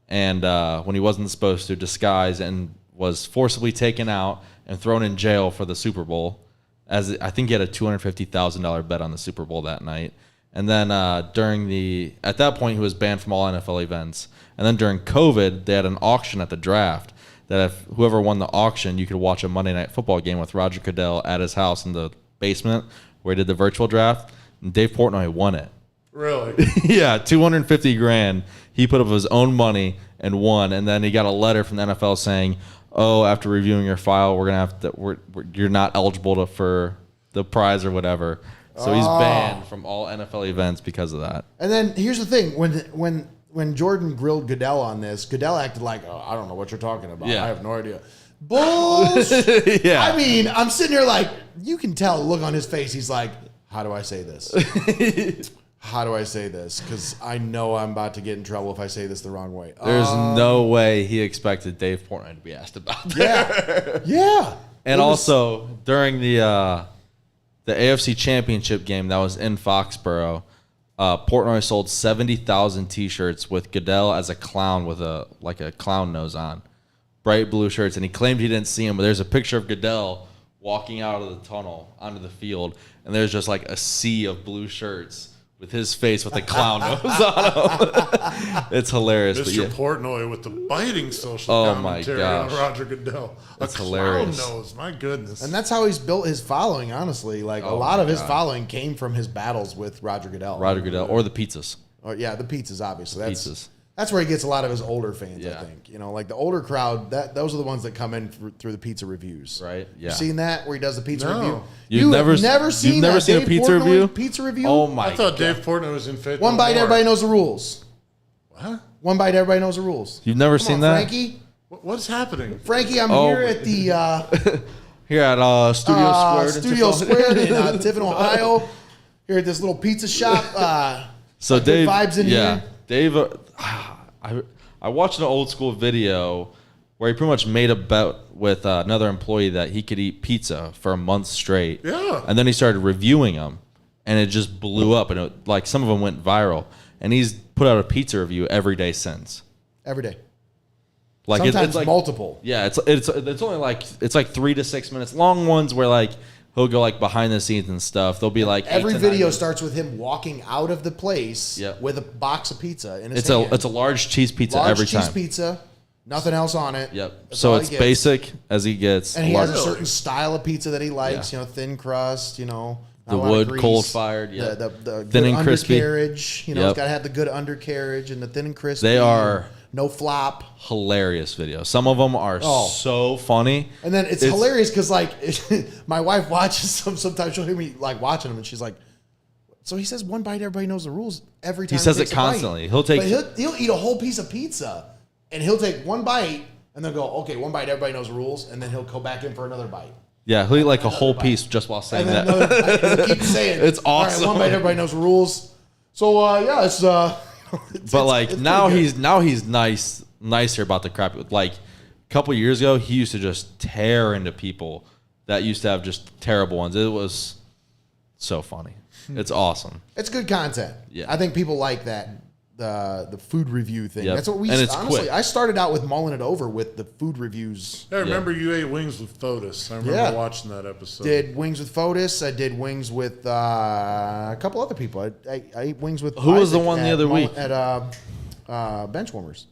and when he wasn't supposed to, disguise and was forcibly taken out and thrown in jail for the Super Bowl. As I think he had a $250,000 bet on the Super Bowl that night. And then at that point, he was banned from all NFL events. And then during COVID, they had an auction at the draft that if whoever won the auction, you could watch a Monday Night Football game with Roger Goodell at his house in the basement where he did the virtual draft. And Dave Portnoy won it. Really? Yeah, $250,000. He put up his own money and won. And then he got a letter from the NFL saying, "Oh, after reviewing your file, we're gonna have to. You're not eligible for the prize or whatever." So he's banned from all NFL events because of that. And then here's the thing: when Jordan grilled Goodell on this, Goodell acted like, "Oh, I don't know what you're talking about. Yeah. I have no idea." Bullshit. Yeah. I mean, I'm sitting here like, you can tell the look on his face. He's like, "How do I say this? How do I say this? Because I know I'm about to get in trouble if I say this the wrong way." There's no way he expected Dave Portnoy to be asked about that. Yeah. And also during the AFC Championship game that was in Foxborough, Portnoy sold 70,000 T-shirts with Goodell as a clown with a clown nose on, bright blue shirts, and he claimed he didn't see him. But there's a picture of Goodell walking out of the tunnel onto the field, and there's just like a sea of blue shirts with his face with a clown nose on him. It's hilarious. Mr. But Portnoy with the biting social Oh my commentary on gosh. Roger Goodell. That's a clown hilarious. nose, my goodness. And that's how he's built his following, honestly. Like, a lot of his following came from his battles with Roger Goodell. Roger Goodell or the pizzas. Or, yeah, the pizzas, obviously. Pizzas. That's where he gets a lot of his older fans, I Yeah. think. You know, like the older crowd, those are the ones that come in through the pizza reviews. Right, yeah. You seen that where he does the pizza No. review? You've never seen you've never that seen a Dave pizza Portnoy review? Pizza review? Oh my I thought God. Dave Portnoy was in Faith One No bite, More. everybody knows the rules. What? One bite, everybody knows the rules. You've never Come seen on, that? Frankie? What's happening? Frankie, I'm Oh. here at the Here at Studio Squared in Tiffin, Ohio. Here at this little pizza shop. So good Dave, vibes in here. Dave, I watched an old school video where he pretty much made a bet with another employee that he could eat pizza for a month straight. Yeah. And then he started reviewing them, and it just blew up, and like some of them went viral. And he's put out a pizza review every day since. Every day. Like Sometimes it's like multiple. Yeah, it's only like 3 to 6 minutes long ones where like he'll go like behind the scenes and stuff. They'll be like Every 8 to 9 video minutes. starts with him walking out of the place Yep. with a box of pizza in his hand. It's a large cheese pizza Large every cheese time. pizza, nothing else on it. Yep. That's So all it's he gets. basic as he gets. And he has a Really? certain style of pizza that he likes, Yeah. thin crust, not The a lot of wood, grease. cold-fired, yeah. The Thin good and crispy. undercarriage, it's Yep. got to have the good undercarriage and the thin and crispy. They are- no flop. Hilarious videos. Some of them are so funny. And then it's hilarious because, my wife watches them. Sometimes she'll hear me, watching them, and she's like, so he says one bite, everybody knows the rules every time. He says it takes a bite. constantly. He'll take- But he'll eat a whole piece of pizza, and he'll take one bite, and then go, okay, one bite, everybody knows the rules, and then he'll go back in for another bite. Yeah, he'll eat like a whole piece just while saying And then that. another bite, and he'll keep saying, It's all right, awesome. one bite, everybody knows the rules. So, yeah, it's... But it's now pretty good. he's nicer about the crap. Like a couple years ago, he used to just tear into people that used to have just terrible ones. It was so funny. It's awesome. It's good content. Yeah. I think people like that. The food review thing. Yep. That's what we And it's honestly. quick. I started out with Mullin It Over with the food reviews. I remember you ate wings with Fotis. I remember Yeah. watching that episode. Did wings with Fotis. I did wings with a couple other people. I ate wings with. Who was the Isaac one the at other Mullin- week? at Benchwarmers?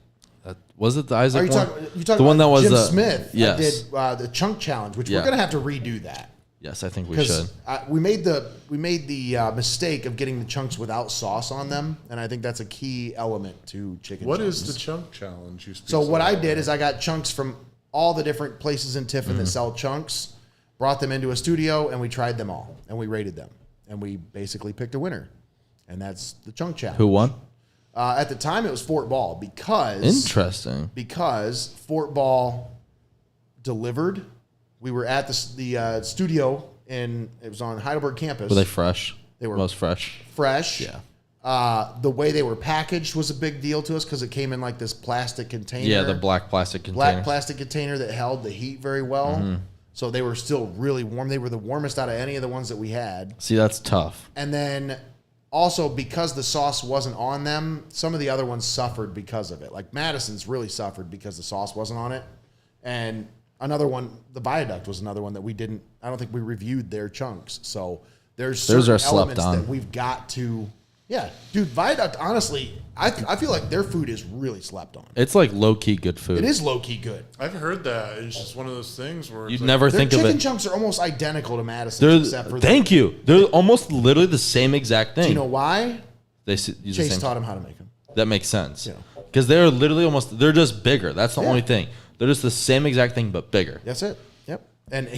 Was it the Isaac Are you one? talking? You talking The one about that was Jim Smith? Yes. I did the chunk challenge, which Yeah. we're gonna have to redo that. Yes, I think we should. We made the mistake of getting the chunks without sauce on them, and I think that's a key element to chicken. What chunks. is the chunk challenge? You speak So what I about? did is I got chunks from all the different places in Tiffin that sell chunks, brought them into a studio, and we tried them all, and we rated them, and we basically picked a winner, and that's the chunk challenge. Who won? At the time, it was Fort Ball because Fort Ball delivered. We were at the studio, and it was on Heidelberg campus. Were they fresh? They were most fresh. Fresh. Yeah. The way they were packaged was a big deal to us because it came in like this plastic container. Yeah, the black plastic container. Black plastic container that held the heat very well. Mm-hmm. So they were still really warm. They were the warmest out of any of the ones that we had. See, that's tough. And then also because the sauce wasn't on them, some of the other ones suffered because of it. Like Madison's really suffered because the sauce wasn't on it. And another one, the Viaduct was another one that I don't think we reviewed their chunks. So there's certain are slept elements on. that we've got to, dude, Viaduct, honestly, I feel like their food is really slept on. It's like low-key good food. It is low-key good. I've heard that. It's just one of those things where You'd it's never Their think of chicken it. chunks are almost identical to Madison's, except for Thank you. They're almost literally the same exact thing. Do you know why? They use the Chase same. taught him how to make them. That makes sense. Yeah. Because they're literally they're just bigger. That's the Yeah. only thing. They're just the same exact thing, but bigger. That's it. Yep. And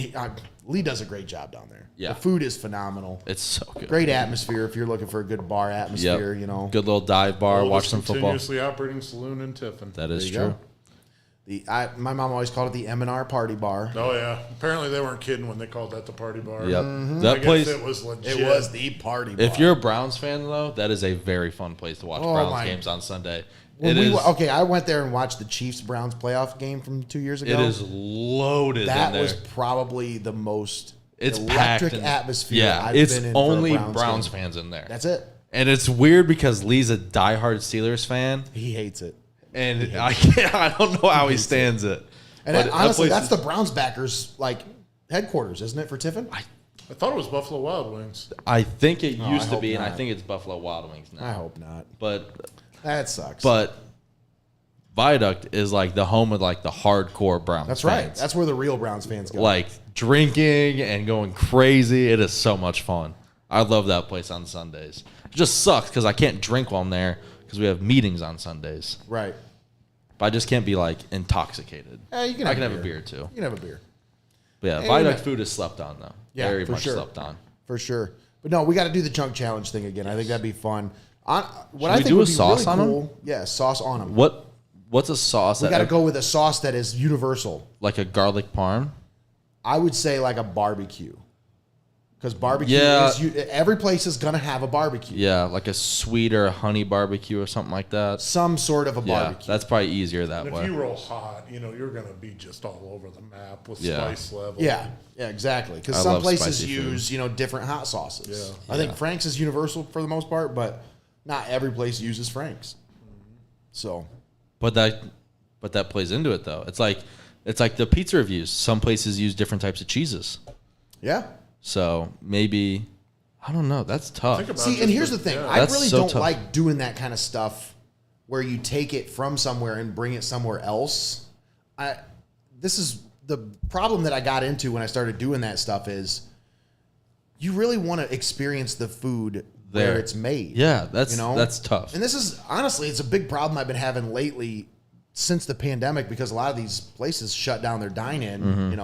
Lee does a great job down there. Yeah. The food is phenomenal. It's so good. Great atmosphere if you're looking for a good bar Yep. atmosphere, you know. Good little dive bar, oldest watch some football. continuously operating saloon in Tiffin. That is There you true. go. My mom always called it the M&R party bar. Oh yeah. Apparently they weren't kidding when they called that the party bar. Yep. Mm-hmm. I That guess place. it was legit. It was the party bar. If you're a Browns fan, though, that is a very fun place to watch Oh, Browns my- games on Sunday. When I went there and watched the Chiefs-Browns playoff game from 2 years ago. It is loaded in That there. was probably the most It's electric packed in- atmosphere Yeah, I've it's been in for a only Browns game. fans in there. That's it. And it's weird because Lee's a diehard Steelers fan, He hates it. and I don't know how he stands it. And But honestly, that that's place the Browns backers headquarters, isn't it, for Tiffin? I thought it was Buffalo Wild Wings. I think it I used to hope be, and I not. think it's Buffalo Wild Wings now. I hope not. But That sucks. Viaduct is like the home of like the hardcore Browns. That's right. fans. That's where the real Browns fans go. Like drinking and going crazy. It is so much fun. I love that place on Sundays. It just sucks because I can't drink while I'm there because we have meetings on Sundays. Right. But I just can't be like intoxicated. You can I have can a have a beer. beer too. You can have a beer. But yeah, Hey, Viaduct man. food is slept on though. Yeah, Very for much sure. slept on. For sure. But no, we got to do the chunk challenge thing again. I think that'd be fun. What Should I we think do would a be sauce really on 'em? cool, yeah, sauce on them. What's a sauce We that got to go with a sauce that is universal. like a garlic parm? I would say like a barbecue. Because barbecue Yeah. every place is going to have a barbecue. Yeah, like a sweet or a honey barbecue or something like that. Some sort of a Yeah, barbecue. that's probably easier that And way. if you roll hot, you're going to be just all over the map with Yeah. spice level. Yeah, exactly. Because I some love places spicy use, different hot sauces. Yeah. I think Frank's is universal for the most part, but not every place uses Frank's. So, But that plays into it though. It's like the pizza reviews. Some places use different types of cheeses. yeah. So maybe I don't know. That's tough. Think about See, just and here's the thing. I That's really so don't tough. like doing that kind of stuff where you take it from somewhere and bring it somewhere else. This is the problem that I got into when I started doing that stuff is you really want to experience the food where There. it's made. Yeah, that's You know? that's tough. And this is honestly, it's a big problem I've been having lately since the pandemic because a lot of these places shut down their dine-in,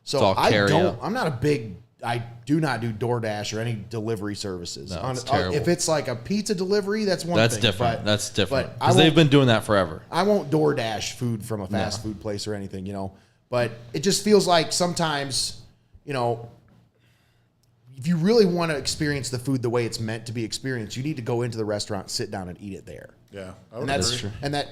So all carry-out. I'm not a big, I do not do DoorDash or any delivery services. No, it's terrible. If it's like a pizza delivery, that's one That's thing. different. but- That's different. but I Because they've won't- been doing that forever. I won't DoorDash food from a fast food place or anything, But it just feels like sometimes, if you really want to experience the food the way it's meant to be experienced, you need to go into the restaurant, sit down, and eat it there. Yeah. I And would that's agree. true. and that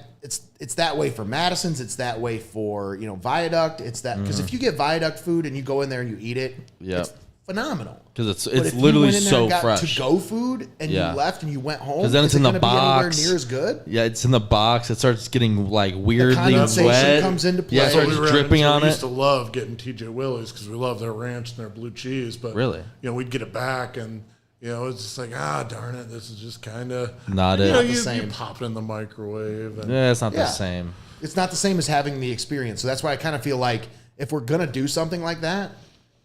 it's that way for Madison's. It's that way for Viaduct. It's that because if you get Viaduct food and you go in there and you eat it, Yep. it's phenomenal. Because But it's if you literally went in there so and got fresh. to go food and Yeah. you left and you went home, 'Cause then is it's it in the gonna be anywhere box. near as good. Yeah, it's in the box. It starts getting like weirdly condensation wet. comes into Yeah, it play. starts We ran dripping into- on we it. used to love getting TJ Willie's because we love their ranch and their blue cheese. But Really? we'd get it back and it's just like darn it, this is just kind of Not it. Not the you same. pop it in the microwave. And Yeah, it's not Yeah. the same. It's not the same as having the experience. So that's why I kind of feel like if we're gonna do something like that,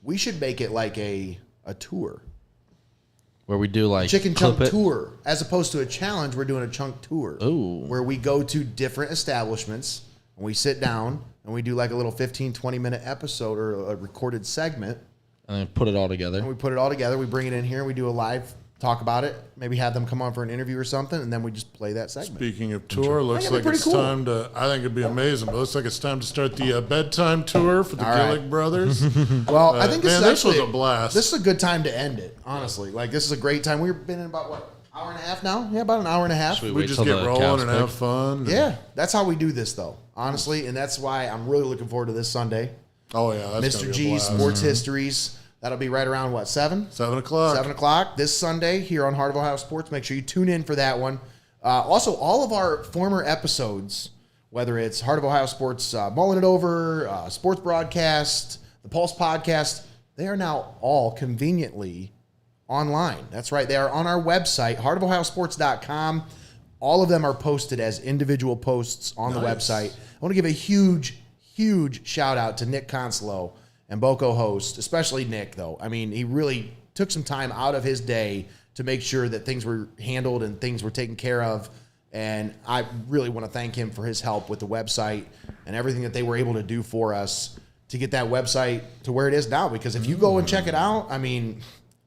we should make it like a tour. Where we do like Chicken chunk clip it. tour. As opposed to a challenge, we're doing a chunk tour. Ooh. Where we go to different establishments and we sit down and we do like a little 15, 20-minute episode or a recorded segment. And then put it all together. And we put it all together. We bring it in here. We do a live talk about it. Maybe have them come on for an interview or something, and then we just play that segment. Speaking of tour, looks That'd be like pretty it's cool. time to. I think it'd be amazing, but it looks like it's time to start the bedtime tour for the All right. Gillick brothers. Well, I think man, this was a blast. This is a good time to end it, honestly. Like, this is a great time. We've been in about, what, hour and a half now? Yeah, about an hour and a half. Should we wait just till get the rolling cows and pick? have fun. Yeah, that's how we do this, though, honestly, and that's why I'm really looking forward to this Sunday. Oh yeah, that's Mr. gonna be a G blast. Sports Histories. That'll be right around, what, 7? 7 o'clock. 7 o'clock this Sunday here on Heart of Ohio Sports. Make sure you tune in for that one. Also, all of our former episodes, whether it's Heart of Ohio Sports, Mullin It Over, Sports Broadcast, the Pulse Podcast, they are now all conveniently online. That's right. They are on our website, heartofohiosports.com. All of them are posted as individual posts on the Nice. website. I want to give a huge shout out to Nick Consolo and Boko Host, especially Nick, though. I mean, he really took some time out of his day to make sure that things were handled and things were taken care of. And I really want to thank him for his help with the website and everything that they were able to do for us to get that website to where it is now. Because if you go and check it out, I mean,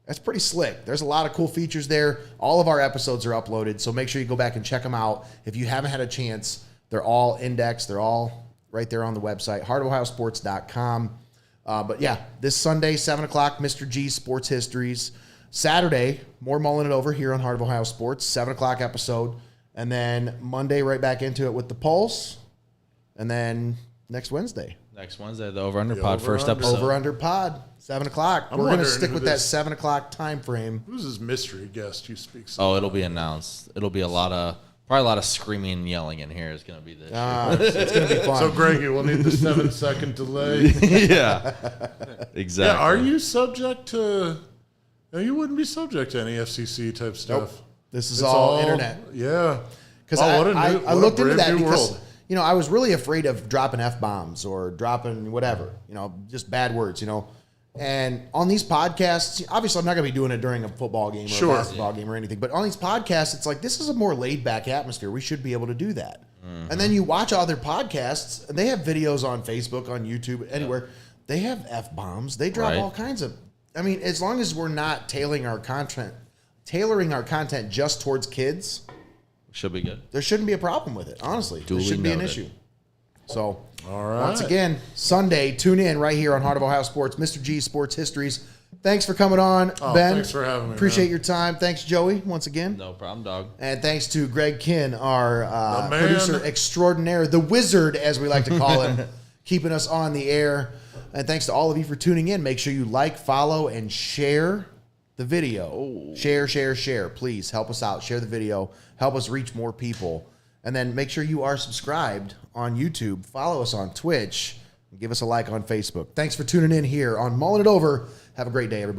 that's pretty slick. There's a lot of cool features there. All of our episodes are uploaded, so make sure you go back and check them out. If you haven't had a chance, they're all indexed. They're all right there on the website, heartofohiosports.com. But yeah, this Sunday, 7 o'clock, Mr. G Sports Histories. Saturday, more Mullin It Over here on Heart of Ohio Sports, 7 o'clock episode. And then Monday, right back into it with the Pulse. And then next Wednesday, Next Wednesday, the Over Under Pod first Over-Under. episode. Over Under Pod, 7 o'clock. I'm We're going to wondering stick who with that this- 7 o'clock time frame. Who's this mystery guest you speak? Oh, it'll be announced. It'll be probably a lot of screaming and yelling in here is going to be this. It's going to be fun. So, Greggy, we'll need the 7-second delay. Yeah, exactly. Yeah, are you subject to? No, you wouldn't be subject to any FCC type stuff. Nope. This is It's all internet. Yeah. Because Oh, I what a new- I what a looked into brave that new because, world. you know, I was really afraid of dropping F-bombs or dropping whatever, you know, just bad words, you know. And on these podcasts, obviously I'm not going to be doing it during a football game or Sure. a basketball game or anything, but on these podcasts, it's like, this is a more laid-back atmosphere. We should be able to do that. And then you watch other podcasts, and they have videos on Facebook, on YouTube, anywhere. They have F-bombs. They drop Right. all kinds of, I mean, as long as we're not tailoring our content just towards kids, Should be good. there shouldn't be a problem with it, honestly. There Duly shouldn't be an noted. issue. So, All right. once again, Sunday, tune in right here on Heart of Ohio Sports, Mr. G Sports Histories. Thanks for coming on, Oh, Ben. thanks for having me, Appreciate man. your time. Thanks, Joey, once again. No problem, dog. And thanks to Greg Kinn, our The man. producer extraordinaire, the wizard, as we like to call him, keeping us on the air. And thanks to all of you for tuning in. Make sure you like, follow, and share the video. Share. Please help us out. Share the video. Help us reach more people. And then make sure you are subscribed on YouTube. Follow us on Twitch. And give us a like on Facebook. Thanks for tuning in here on Mullin It Over. Have a great day, everybody.